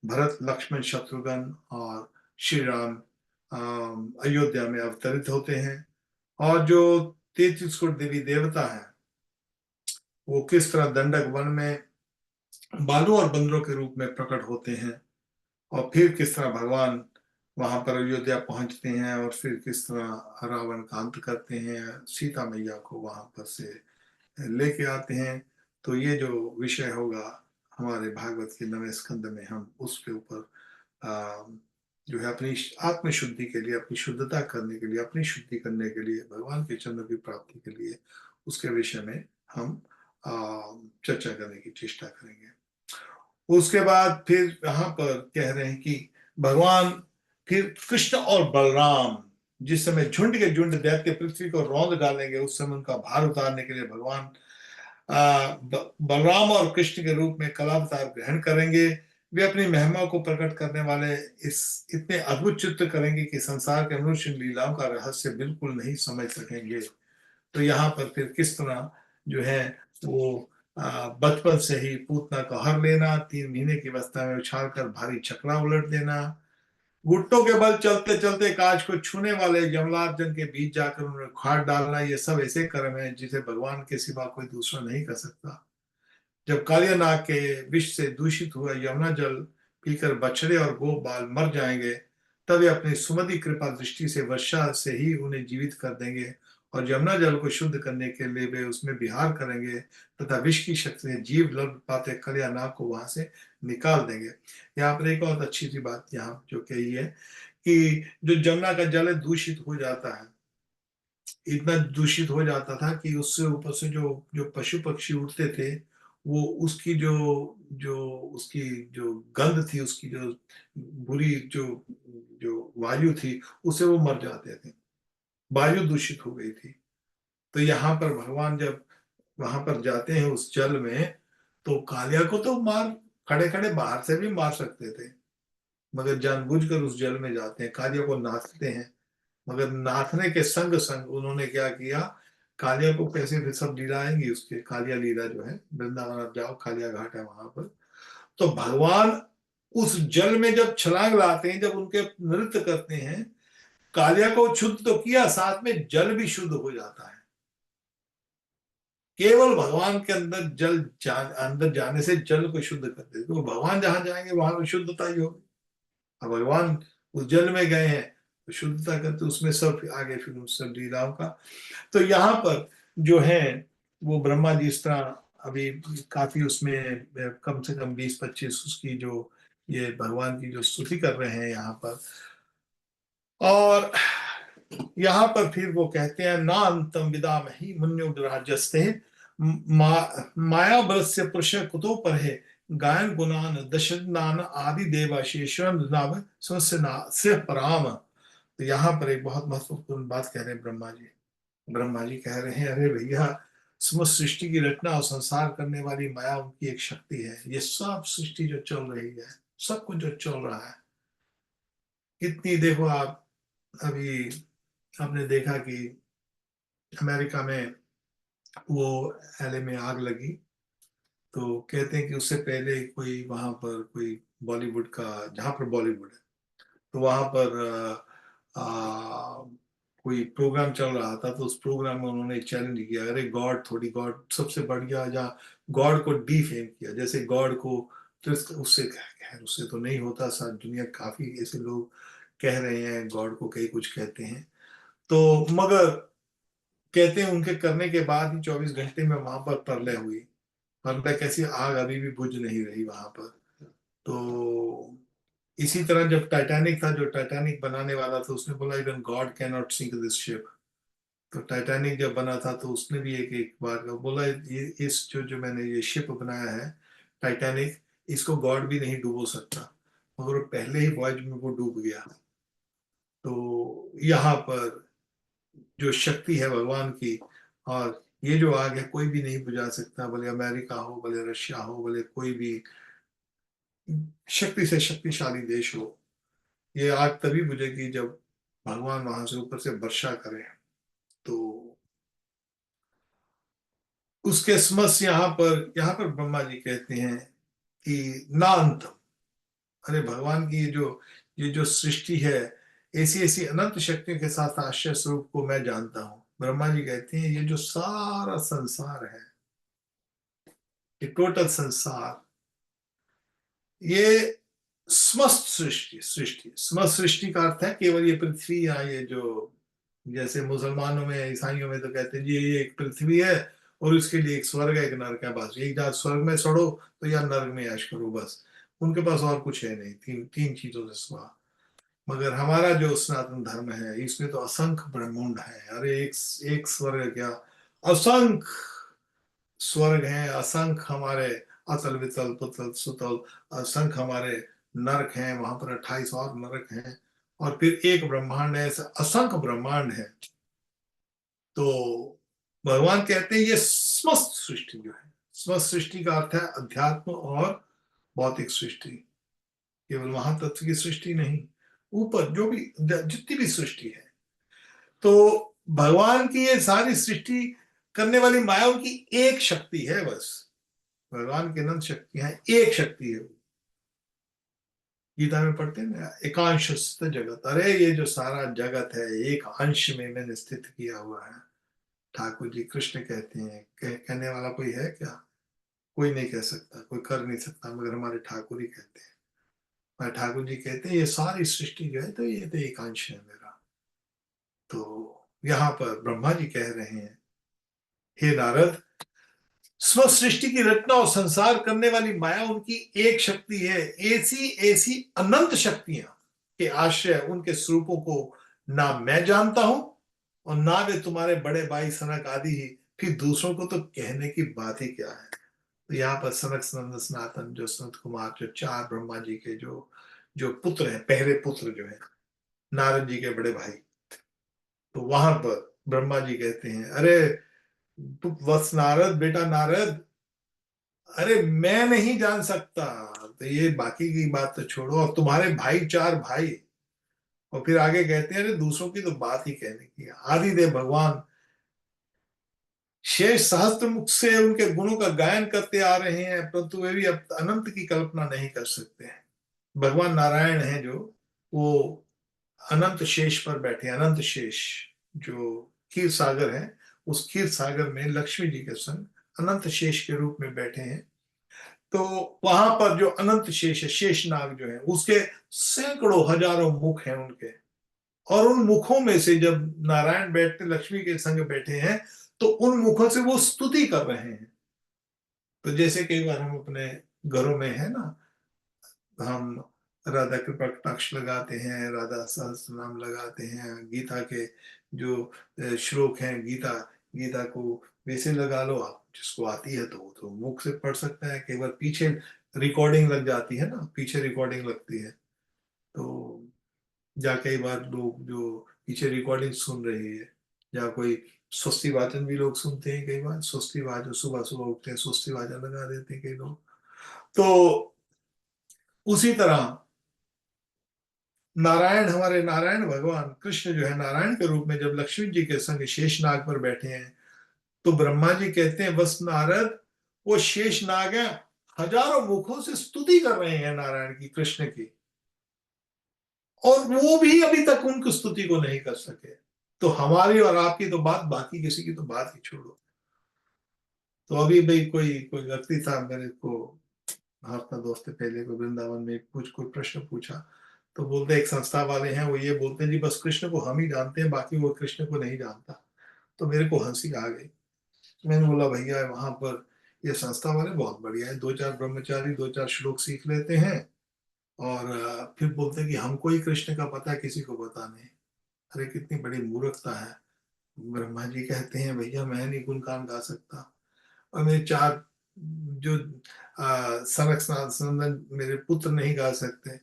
भरत लक्ष्मण शत्रुघ्न और श्री राम अयोध्या में अवतरित होते हैं। और जो 33 कोटि देवी देवता हैं वो किस तरह दंडक वन में बालों और बंदरों के रूप में प्रकट होते हैं, और फिर किस तरह भगवान वहां पर अयोध्या पहुंचते हैं और फिर किस तरह रावण का अंत करते हैं, सीता मैया को वहां पर से लेके आते हैं। तो ये जो विषय होगा हमारे भागवत के 9वें स्कंद में, हम उसके ऊपर आ, जो है अपनी आत्म शुद्धि के लिए, अपनी शुद्धता करने के लिए, अपनी शुद्धि करने के लिए, भगवान के चंद्र की प्राप्ति के लिए उसके विषय में हम चर्चा करने की चेष्टा करेंगे। उसके बाद फिर यहाँ पर कह रहे हैं कि भगवान फिर कृष्ण और बलराम जिस समय झुंड के झुंड दैत्य पृथ्वी को रौंद डालेंगे, उस समय उनका भार उतारने के लिए भगवान बलराम और कृष्ण के रूप में कलावतार ग्रहण करेंगे। वे अपनी महिमा को प्रकट करने वाले इस इतने अद्भुत चित्र करेंगे कि संसार के मनुष्य लीलाओं का रहस्य बिल्कुल नहीं समझ सकेंगे। तो यहाँ पर फिर किस तरह जो है वो बचपन से ही पूतना का हर लेना, 3 महीने की अवस्था में उछाल कर भारी छकड़ा उलट देना, घुटनों के बल चलते चलते काज को छूने वाले यमलार्जन के बीच जाकर उन्हें उखाड़ डालना, ये सब ऐसे कर्म है जिसे भगवान के सिवा कोई दूसरा नहीं कर सकता। जब कालियानाग के विष से दूषित हुआ यमुना जल पीकर बछड़े और गो बाल मर जाएंगे, तब वे अपनी सुमति कृपा दृष्टि से वर्षा से ही उन्हें जीवित कर देंगे और यमुना जल को शुद्ध करने के लिए वे उसमें विहार करेंगे तथा विष की शक्ति से जीव लग पाते कालियानाग को वहां से निकाल देंगे। यहाँ पर एक और अच्छी सी बात यहाँ जो कही है कि जो जमुना का जल दूषित हो जाता है, इतना दूषित हो जाता था कि उससे ऊपर से जो जो पशु पक्षी उड़ते थे, वो उसकी जो जो उसकी जो गंध थी, उसकी जो बुरी जो जो वायु थी, उससे वो मर जाते थे, वायु दूषित हो गई थी। तो यहाँ पर भगवान जब वहां पर जाते हैं उस जल में, तो कालिया को तो मार खड़े खड़े बाहर से भी मार सकते थे, मगर जानबूझकर उस जल में जाते हैं, कालिया को नाचते हैं। मगर नाचने के संग संग उन्होंने क्या किया, कालिया को कैसे, फिर सब लीला आएंगी उसके, कालिया लीला जो है, वृंदावन आप जाओ, कालिया घाट है वहां पर। तो भगवान उस जल में जब छलांग लगाते हैं, जब उनके नृत्य करते हैं, कालिया को शुद्ध तो किया, साथ में जल भी शुद्ध हो जाता है। केवल भगवान के अंदर अंदर जाने से जल को शुद्ध कर देते, तो भगवान जहां जाएंगे वहां पर शुद्धता ही होगी। अब भगवान उस जल में गए हैं तो शुद्धता करते, उसमें सब आगे फिर उन सब लीलाओं का। तो यहाँ पर जो है वो ब्रह्मा जी इस तरह अभी काफी उसमें कम से कम 20-25 उसकी जो ये भगवान की जो स्तुति कर रहे हैं यहाँ पर। और यहाँ पर फिर वो कहते हैं, ना अंतम विदामहि मुन्योग्राजस्ते माया बलस्य पुरुष कुतो पर है गायन गुणान दशनान आदि देवाशेषण नाम से पराम। तो यहाँ पर एक बहुत महत्वपूर्ण बात कह रहे हैं ब्रह्मा जी। ब्रह्मा जी कह रहे हैं, अरे भैया, समस्त सृष्टि की रचना और संसार करने वाली माया उनकी एक शक्ति है। ये सब सृष्टि जो चल रही है, सब कुछ जो चल रहा है, कितनी देखो आप, अभी आपने देखा कि अमेरिका में वो एलए में आग लगी, तो कहते हैं कि उससे पहले कोई वहां पर कोई बॉलीवुड का, जहां पर बॉलीवुड है, तो वहां पर कोई प्रोग्राम चल रहा था, तो उस प्रोग्राम में उन्होंने चैलेंज किया, अरे गॉड, थोड़ी गॉड सबसे बढ़िया, जहाँ गॉड को डिफेम किया, जैसे गॉड को, तो उससे खैर उससे तो नहीं होता, सारी दुनिया काफी ऐसे लोग कह रहे हैं गॉड को, कई कुछ कहते हैं। तो मगर कहते हैं उनके करने के बाद ही 24 घंटे में वहां पर प्रलय हुई। प्रलय कैसी, आग अभी भी बुझ नहीं रही वहां पर। तो इसी तरह जब टाइटैनिक था, जो टाइटैनिक बनाने वाला था, उसने बोला even God can not sink this ship. तो टाइटैनिक जब बना था तो उसने भी एक एक बार बोला, ये इस जो जो मैंने ये शिप बनाया है टाइटैनिक, इसको गॉड भी नहीं डूबो सकता, मगर वो पहले ही वॉयज में वो डूब गया। तो यहाँ पर जो शक्ति है भगवान की, और ये जो आग है कोई भी नहीं बुझा सकता, भले अमेरिका हो, भले रशिया हो, भले कोई भी शक्ति से शक्तिशाली देश हो, ये आग तभी बुझेगी जब भगवान वहां से ऊपर से वर्षा करें। तो उसके समस्त यहाँ पर ब्रह्मा जी कहते हैं कि ना अंत, अरे भगवान की ये जो सृष्टि है, ऐसी ऐसी अनंत शक्तियों के साथ आश्चर्य स्वरूप को मैं जानता हूँ। ब्रह्मा जी कहते हैं ये जो सारा संसार है, ये टोटल संसार, ये समस्त सृष्टि सृष्टि समस्त सृष्टि का अर्थ है केवल ये पृथ्वी, या ये जो, जैसे मुसलमानों में, ईसाइयों में तो कहते हैं जी ये एक पृथ्वी है और उसके लिए एक स्वर्ग है, एक नरक है, बस एक जहाँ स्वर्ग में सड़ो तो या नरक में ऐश करो, बस उनके पास और कुछ है नहीं, तीन तीन चीजों से सिवा। मगर हमारा जो सनातन धर्म है, इसमें तो असंख्य ब्रह्मांड है। अरे एक स्वर्ग क्या, असंख्य स्वर्ग हैं, असंख्य हमारे अतल वितल पुतल सुतल, असंख्य हमारे नरक हैं, वहां पर 28 और नरक हैं, और फिर एक ब्रह्मांड है, ऐसे असंख्य ब्रह्मांड है। तो भगवान कहते हैं ये समस्त सृष्टि जो है, समस्त सृष्टि का अर्थ है अध्यात्म और भौतिक सृष्टि, केवल महातत्व की सृष्टि नहीं, ऊपर जो भी जितनी भी सृष्टि है। तो भगवान की ये सारी सृष्टि करने वाली मायाओं की एक शक्ति है बस। भगवान की अनंत शक्तियां हैं, एक शक्ति है वो। गीता में पढ़ते हैं ना, एकांश जगत, अरे ये जो सारा जगत है एक अंश में मैंने स्थित किया हुआ है। ठाकुर जी कृष्ण कहते हैं, कहने वाला कोई है क्या? कोई नहीं कह सकता, कोई कर नहीं सकता, मगर हमारे ठाकुर ही कहते हैं। हमारे ठाकुर जी कहते हैं ये सारी सृष्टि जो है तो ये तो एक अंश है मेरा। तो यहाँ पर ब्रह्मा जी कह रहे हैं, हे नारद, स्व सृष्टि की रचना और संसार करने वाली माया उनकी एक शक्ति है। ऐसी ऐसी अनंत शक्तियां के आश्रय उनके स्वरूपों को ना मैं जानता हूं, और ना वे तुम्हारे बड़े भाई सनक आदि ही, फिर दूसरों को तो कहने की बात ही क्या है। तो यहाँ पर सनक सनंद सनातन जो सनत कुमार, जो चार ब्रह्मा जी के जो जो पुत्र हैं, पहले पुत्र जो है नारद जी के बड़े भाई, तो वहां पर ब्रह्मा जी कहते हैं, अरे वत्स नारद, बेटा नारद, अरे मैं नहीं जान सकता, तो ये बाकी की बात तो छोड़ो, और तुम्हारे भाई 4 भाई, और फिर आगे कहते हैं अरे दूसरों की तो बात ही कहने की है। आदिदेव भगवान शेष सहस्त्र मुख से उनके गुणों का गायन करते आ रहे हैं, परंतु वे भी अब अनंत की कल्पना नहीं कर सकते हैं। भगवान नारायण है जो, वो अनंत शेष पर बैठे हैं। अनंत शेष जो क्षीर सागर है, उस क्षीर सागर में लक्ष्मी जी के संग अनंत शेष के रूप में बैठे हैं। तो वहां पर जो अनंत शेष है, शेष नाग जो है, उसके सैकड़ों हजारों मुख हैं उनके, और उन मुखों में से जब नारायण बैठते लक्ष्मी के संग बैठे हैं, तो उन मुखों से वो स्तुति कर रहे हैं। तो जैसे कई बार हम अपने घरों में है ना, हम राधा कृपा कटाक्ष लगाते हैं, राधा सहस्त्र नाम लगाते हैं, गीता के जो श्लोक हैं, गीता गीता को वैसे लगा लो आप, जिसको आती है तो मुख से पढ़ सकता है। कई बार पीछे रिकॉर्डिंग लग जाती है ना, पीछे रिकॉर्डिंग लगती है, तो या कई बार लोग जो पीछे रिकॉर्डिंग सुन रही है, या कोई स्वस्ति वाचन भी लोग सुनते हैं। कई बार स्वस्ति वाचन, सुबह सुबह उठते हैं स्वस्ति वाचन लगा देते हैं कई लोग। तो उसी तरह नारायण, हमारे नारायण भगवान कृष्ण जो है, नारायण के रूप में जब लक्ष्मी जी के संग शेषनाग पर बैठे हैं, तो ब्रह्मा जी कहते हैं बस नारद, वो शेषनाग है, हजारों मुखों से स्तुति कर रहे हैं नारायण की, कृष्ण की, और वो भी अभी तक उनकी स्तुति को नहीं कर सके। तो हमारी और आपकी तो बात, बाकी किसी की तो बात ही छोड़ो। तो अभी भाई कोई कोई व्यक्ति था, मेरे को हफ्ता दो हफ्ते पहले को वृंदावन में कुछ कोई प्रश्न पूछा, तो बोलते एक संस्था वाले हैं, वो ये बोलते हैं जी बस कृष्ण को हम ही जानते हैं, बाकी वो कृष्ण को नहीं जानता। तो मेरे को हंसी आ गई। मैंने बोला भैया वहां पर ये संस्था वाले बहुत बढ़िया है, 2-4 ब्रह्मचारी 2-4 श्लोक सीख लेते हैं, और फिर बोलते हैं कि हमको ही कृष्ण का पता है, किसी को पता नहीं। अरे कितनी बड़ी मूर्खता है। ब्रह्मा जी कहते हैं भैया मैं नहीं गुणगान गा सकता, और मेरे 4 जो सनक सनंदन मेरे पुत्र नहीं गा सकते।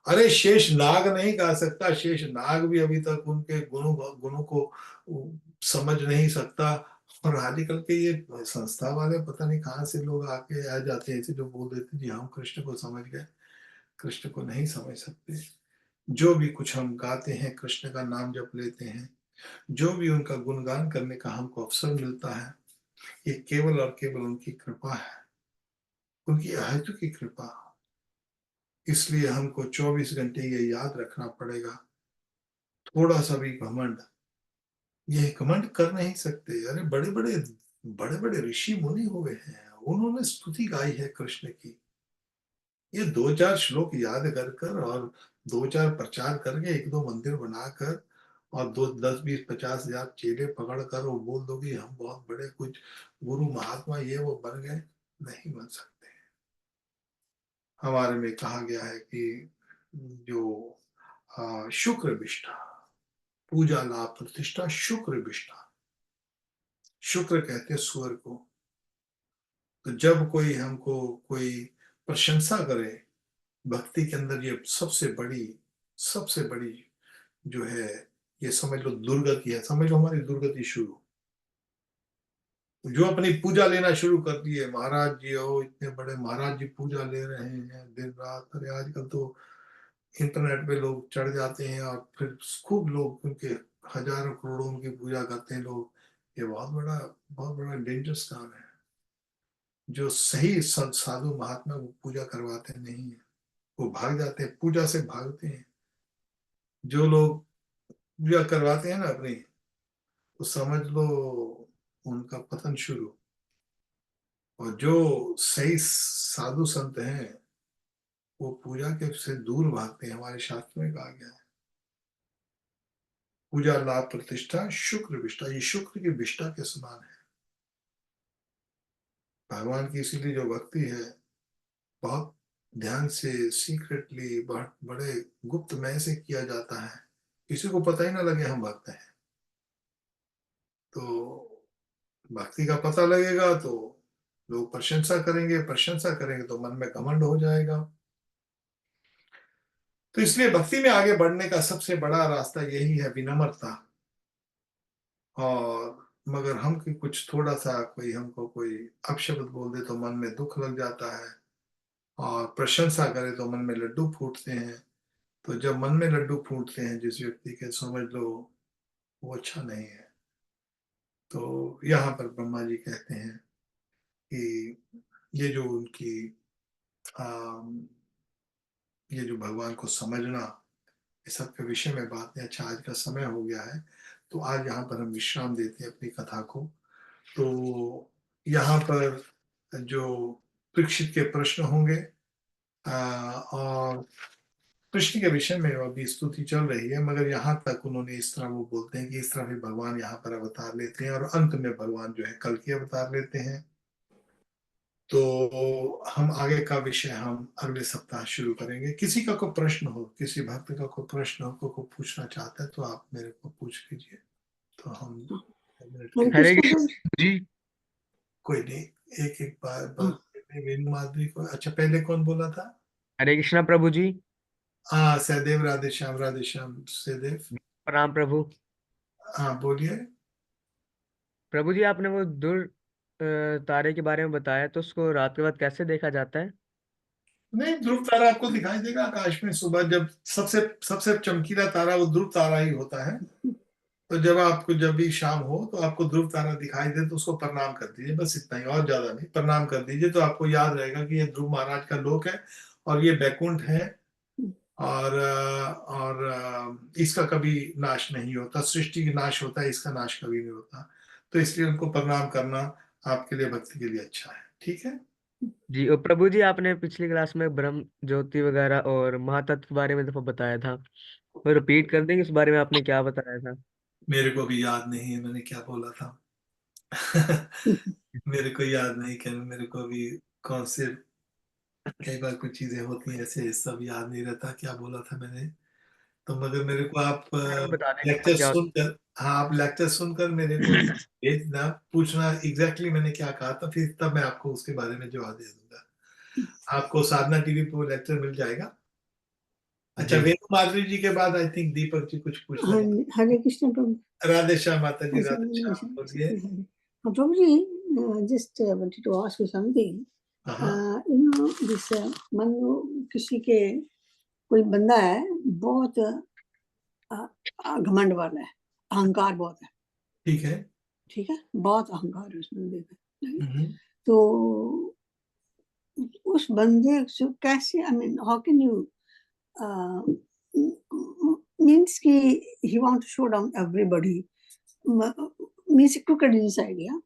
अरे शेष नाग नहीं गा सकता, शेष नाग भी अभी तक उनके गुणों गुणों को समझ नहीं सकता। और आजकल के ये संस्था वाले पता नहीं कहाँ से लोग आके आ जाते हैं ऐसे, जो बोल देते जी हम कृष्ण को समझ गए। कृष्ण को नहीं समझ सकते। जो भी कुछ हम गाते हैं, कृष्ण का नाम जप लेते हैं, जो भी उनका गुणगान करने का हमको अवसर मिलता है, ये केवल और केवल उनकी कृपा है, उनकी अहेतु की कृपा। इसलिए हमको 24 घंटे ये याद रखना पड़ेगा, थोड़ा सा भी घमंड, ये घमंड कर नहीं सकते। अरे बड़े बड़े ऋषि मुनि हुए हैं, उन्होंने स्तुति गाई है कृष्ण की। ये 2-4 श्लोक याद कर कर, और 2-4 प्रचार करके, 1-2 मंदिर बनाकर, और 2 10 20 50 हजार चेले पकड़ कर वो बोल दो कि हम बहुत बड़े कुछ गुरु महात्मा ये वो बन गए, नहीं बन सकते। हमारे में कहा गया है कि जो शुक्र विष्ठा, पूजा लाभ प्रतिष्ठा शुक्र विष्ठा, शुक्र कहते हैं स्वर को। तो जब कोई हमको कोई प्रशंसा करे, भक्ति के अंदर ये सबसे बड़ी जो है, ये समझ लो दुर्गति है, समझ लो हमारी दुर्गति शुरू। जो अपनी पूजा लेना शुरू कर दिए, महाराज जी हो, इतने बड़े महाराज जी पूजा ले रहे हैं दिन रात। अरे आजकल तो इंटरनेट पे लोग चढ़ जाते हैं, और फिर खूब लोग उनके हजारों करोड़ों उनकी पूजा करते हैं लोग। ये बहुत बड़ा डेंजरस काम है। जो सही साधु महात्मा वो पूजा करवाते नहीं है, वो भाग जाते हैं, पूजा से भागते हैं। जो लोग पूजा करवाते हैं ना अपनी, तो समझ लो उनका पतन शुरू। और जो सही साधु संत हैं, वो पूजा के से दूर भागते हैं। हमारे शास्त्र में कहा गया है पूजा लाभ प्रतिष्ठा शुक्र विष्ठा, ये शुक्र की विष्ठा के समान है भगवान की। इसीलिए जो भक्ति है, बहुत ध्यान से, सीक्रेटली, बड़े गुप्त मय से किया जाता है, किसी को पता ही ना लगे हम भक्त हैं। तो भक्ति का पता लगेगा तो लोग प्रशंसा करेंगे, प्रशंसा करेंगे तो मन में घमंड हो जाएगा। तो इसलिए भक्ति में आगे बढ़ने का सबसे बड़ा रास्ता यही है, विनम्रता। और मगर हम की कुछ थोड़ा सा कोई हमको कोई अपशब्द बोल दे तो मन में दुख लग जाता है, और प्रशंसा करे तो मन में लड्डू फूटते हैं। तो जब मन में लड्डू फूटते हैं जिस व्यक्ति के, समझ लो वो अच्छा नहीं है। तो यहाँ पर ब्रह्मा जी कहते हैं कि ये जो उनकी अम, ये जो भगवान को समझना, इस सब के विषय में बात है। अच्छा, आज का समय हो गया है, तो आज यहाँ पर हम विश्राम देते हैं अपनी कथा को। तो यहाँ पर जो परीक्षित के प्रश्न होंगे, और कृष्ण के विषय में अभी स्तुति चल रही है, मगर यहाँ तक उन्होंने इस तरह, वो बोलते हैं कि इस तरह भी भगवान यहाँ पर अवतार लेते हैं, और अंत में भगवान जो है कल की अवतार लेते हैं। तो हम आगे का विषय हम अगले सप्ताह शुरू करेंगे। किसी का कोई प्रश्न हो, किसी भक्त का कोई प्रश्न हो, को पूछना चाहता है तो आप मेरे को पूछ लीजिए। तो हम मिनट के, हरे हरे कृष्ण कृष्ण प्रभु जी। कोई नहीं, एक एक बार हाँ, वेणु माधुरी को। अच्छा, पहले कौन बोला था? हरे कृष्णा प्रभु जी। हाँ, सहदेव, राधे श्याम सहदेव। प्रणाम प्रभु। हाँ, बोलिए। प्रभु जी, आपने वो तारे के बारे में बताया, तो उसको रात के बाद कैसे देखा जाता है? नहीं, ध्रुव तारा आपको दिखाई देगा आकाश में सुबह, जब सबसे सबसे चमकीला तारा वो ध्रुव तारा ही होता है। तो जब आपको, जब भी शाम हो तो आपको ध्रुव तारा दिखाई दे तो उसको प्रणाम कर दीजिए, बस इतना ही, और ज्यादा नहीं। प्रणाम कर दीजिए तो आपको याद रहेगा कि ये ध्रुव महाराज का लोक है और ये बैकुंठ है। और इसका कभी नाश नहीं होता। सृष्टि की नाश होता है, इसका नाश कभी नहीं होता। तो इसलिए उनको प्रणाम करना आपके लिए, भक्ति के लिए अच्छा है। ठीक है। जी, और प्रभु जी, आपने पिछली क्लास में ब्रह्म ज्योति वगैरह और महातत्व के बारे में दफा बताया था, तो रिपीट कर देंगे, इस बारे में आपने क्या बताया था? मेरे को भी याद नहीं है मैंने क्या बोला था। मेरे को याद नहीं, क्या मेरे को भी कौन से, कई बार कुछ चीजें होती हैं ऐसे, सब याद नहीं रहता क्या बोला था मैंने। तो मगर मेरे को आप बारे में बता देंगे लेक्चर क्या होता सुनकर, हाँ, आप लेक्चर सुनकर मेरे को है। भेजना, पूछना एग्जैक्टली मैंने क्या कहा था, फिर तब मैं आपको उसके बारे में जवाब दे दूंगा। आपको साधना टीवी पे वो लेक्चर मिल जाएगा। अच्छा, जी। वेणु माधुरी जी के बाद आई थिंक दीपक जी कुछ पूछ रहे हैं। हरे कृष्ण प्रभु। राधे श्याम माता जी, अच्छा, राधे श्याम, बोलिए। प्रभु जी, just wanted to ask you something. हाँ, You know this, मान लो किसी के, कोई बंदा है बहुत घमंड वाला है, अहंकार बहुत है, ठीक है। ठीक है, बहुत अहंकार है उस बंदे में। हम्म। तो उस बंदे से कैसे, I mean how can you, means कि he want to show down everybody, means crooked inside, yeah,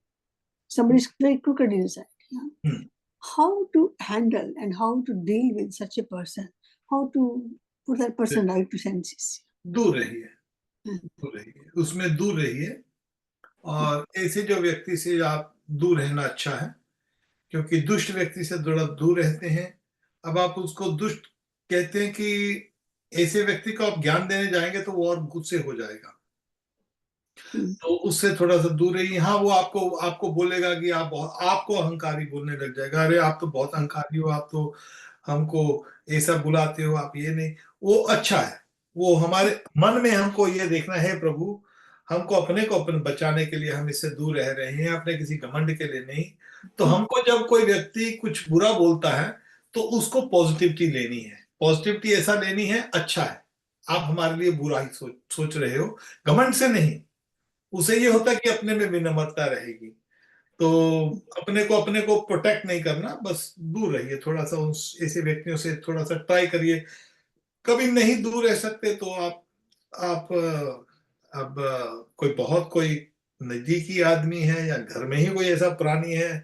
somebody's very crooked inside, yeah. Hmm. How to handle and how to deal with such a person, how to put that person right to senses. दूर रहिए, दूर रहिए, उसमें दूर रहिए। और ऐसे जो व्यक्ति से आप दूर रहना अच्छा है, क्योंकि दुष्ट व्यक्ति से थोड़ा दूर रहते हैं। अब आप उसको दुष्ट कहते हैं कि ऐसे व्यक्ति को आप ज्ञान देने जाएंगे तो वो और गुस्से हो जाएगा। तो उससे थोड़ा सा दूर रहिए। हाँ, वो आपको आपको बोलेगा कि आप बहुत, आपको अहंकारी बोलने लग जाएगा, अरे आप तो बहुत अहंकारी हो, आप तो हमको ऐसा बुलाते हो, आप ये नहीं। वो अच्छा है, वो हमारे मन में हमको ये देखना है, प्रभु हमको अपने को अपन बचाने के लिए हम इससे दूर रह रहे हैं, अपने किसी घमंड के लिए नहीं। तो हमको जब कोई व्यक्ति कुछ बुरा बोलता है तो उसको पॉजिटिविटी लेनी है, पॉजिटिविटी ऐसा लेनी है, अच्छा है, आप हमारे लिए बुरा ही सोच रहे हो, घमंड से नहीं। उसे ये होता कि अपने में विनम्रता रहेगी। तो अपने को प्रोटेक्ट नहीं करना, बस दूर रहिए थोड़ा सा उस ऐसे व्यक्तियों से, थोड़ा सा ट्राई करिए। कभी नहीं दूर रह सकते तो आप अब कोई बहुत कोई नजदीकी आदमी है या घर में ही कोई ऐसा प्राणी है,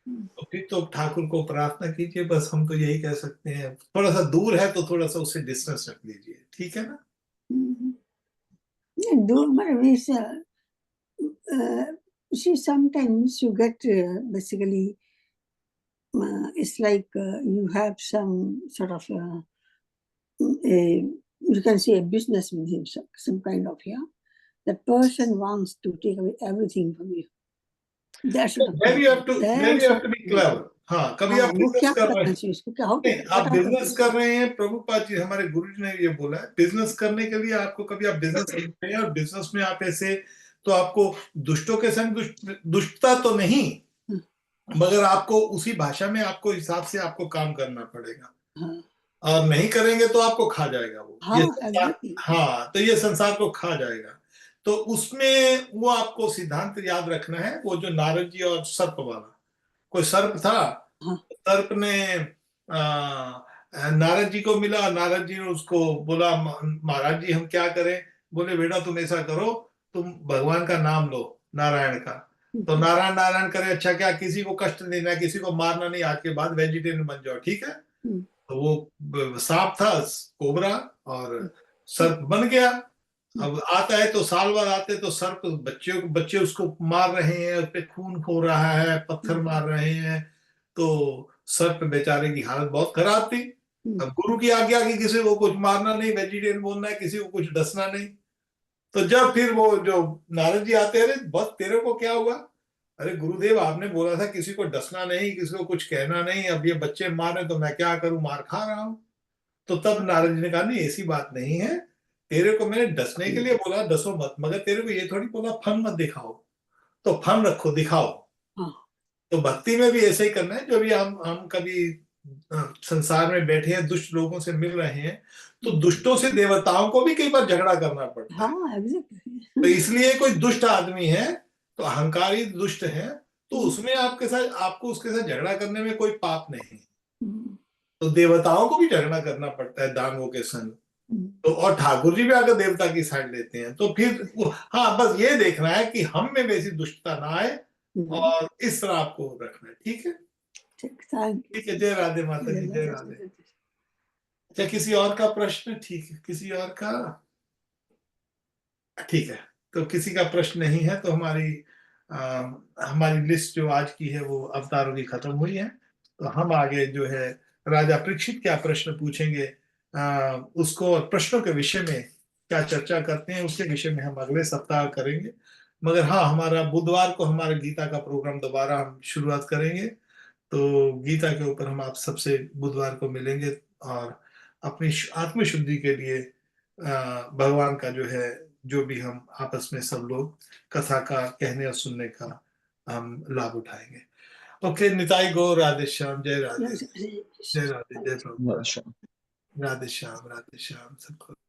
तो फिर तो ठाकुर को प्रार्थना कीजिए। बस हम तो यही कह सकते हैं, थोड़ा सा दूर है तो थोड़ा सा उससे डिस्टेंस रख लीजिए, ठीक है ना। Do means, see, sometimes you get basically, it's like you have some sort of you can say a business with him, some kind of, yeah. The person wants to take away everything from you. That's what Then you have to, then you have to be clever. हाँ, कभी आप वो बिजनेस क्या कर रहे करना हैं, चाहिए उसको, क्या, how to, नहीं आप what are the business things? कर रहे हैं, प्रभुपाद जी हमारे गुरु जी ने ये बोला है, बिजनेस करने के लिए आपको, कभी आप बिजनेस करते हैं और बिजनेस में आप ऐसे, तो आपको दुष्टों के संग दुष्टता तो नहीं, मगर आपको उसी भाषा में आपको हिसाब से आपको काम करना पड़ेगा, हाँ और नहीं करेंगे तो आपको खा जाएगा वो, ये हाँ संसार। एग्जैक्टली। हाँ, तो ये संसार को खा जाएगा। तो उसमें वो आपको सिद्धांत याद रखना है, वो जो नारद जी और सर्प वाला, कोई सर्प था, हाँ सर्प ने नारद जी को मिला, नारद जी ने उसको बोला, महाराज जी हम क्या करें?" बोले, बेटा तुम ऐसा करो, तुम भगवान का नाम लो, नारायण का। तो नारायण नारायण करे, अच्छा क्या, किसी को कष्ट नहीं देना, किसी को मारना नहीं, आज के बाद वेजिटेरियन बन जाओ, ठीक है। तो वो सांप था, कोबरा, और सर्प बन गया। अब आता है तो साल भर आते तो सर्प, बच्चे उसको मार रहे हैं, उस पे खून हो रहा है, पत्थर मार रहे हैं। तो सर्प बेचारे की हालत बहुत खराब थी। अब गुरु की आज्ञा कि किसी को कुछ मारना नहीं, वेजिटेरियन बोलना है, किसी को कुछ डसना नहीं। तो जब फिर वो जो नारद जी आते हैं, अरे बस तेरे को क्या हुआ? अरे गुरुदेव आपने बोला था किसी को डसना नहीं, किसी को कुछ कहना नहीं, अब ये बच्चे मार रहे तो मैं क्या करूं, मार खा रहा हूं। तो तब नारद जी ने कहा, नहीं ऐसी बात नहीं है, तेरे को मैंने डसने के लिए बोला, डसो मत, मगर तेरे को ये थोड़ी बोला फन मत दिखाओ। तो फन रखो, दिखाओ। हाँ तो भक्ति में भी ऐसे ही करना है। जो भी हम कभी संसार में बैठे हैं, दुष्ट लोगों से मिल रहे हैं, तो दुष्टों से देवताओं को भी कई बार झगड़ा करना पड़ता है। हाँ एग्जैक्टली। तो इसलिए कोई दुष्ट आदमी है, तो अहंकारी दुष्ट है, तो उसमें आपको उसके साथ झगड़ा करने में कोई पाप नहीं। तो देवताओं को भी झगड़ा करना पड़ता है दानवों के संग। तो और ठाकुर जी भी अगर देवता की साइड लेते हैं, तो फिर हाँ, बस ये देखना है कि हम में वैसी दुष्टता ना आए, और इस तरह आपको रखना है, ठीक है। ठीक, थैंक यू। ठीक है, जय राधे माता जी, जय राधे। अच्छा, किसी और का प्रश्न? ठीक है, किसी और का? ठीक है, तो किसी का प्रश्न नहीं है, तो हमारी लिस्ट जो आज की है वो अवतारों की खत्म हुई है। तो हम आगे जो है राजा परीक्षित क्या प्रश्न पूछेंगे, उसको प्रश्नों के विषय में क्या चर्चा करते हैं, उसके विषय में हम अगले सप्ताह करेंगे। मगर हाँ, हमारा बुधवार को हमारा गीता का प्रोग्राम दोबारा हम शुरुआत करेंगे। तो गीता के ऊपर हम आप सबसे बुधवार को मिलेंगे, और अपनी आत्मशुद्धि के लिए भगवान का जो है, जो भी हम आपस में सब लोग कथा का कहने और सुनने का हम लाभ उठाएंगे। ओके, निताई गौर, राधे श्याम, जय राधे, जय राधे, जय प्रभु, अच्छा। राधे श्याम, राधे श्याम सबको।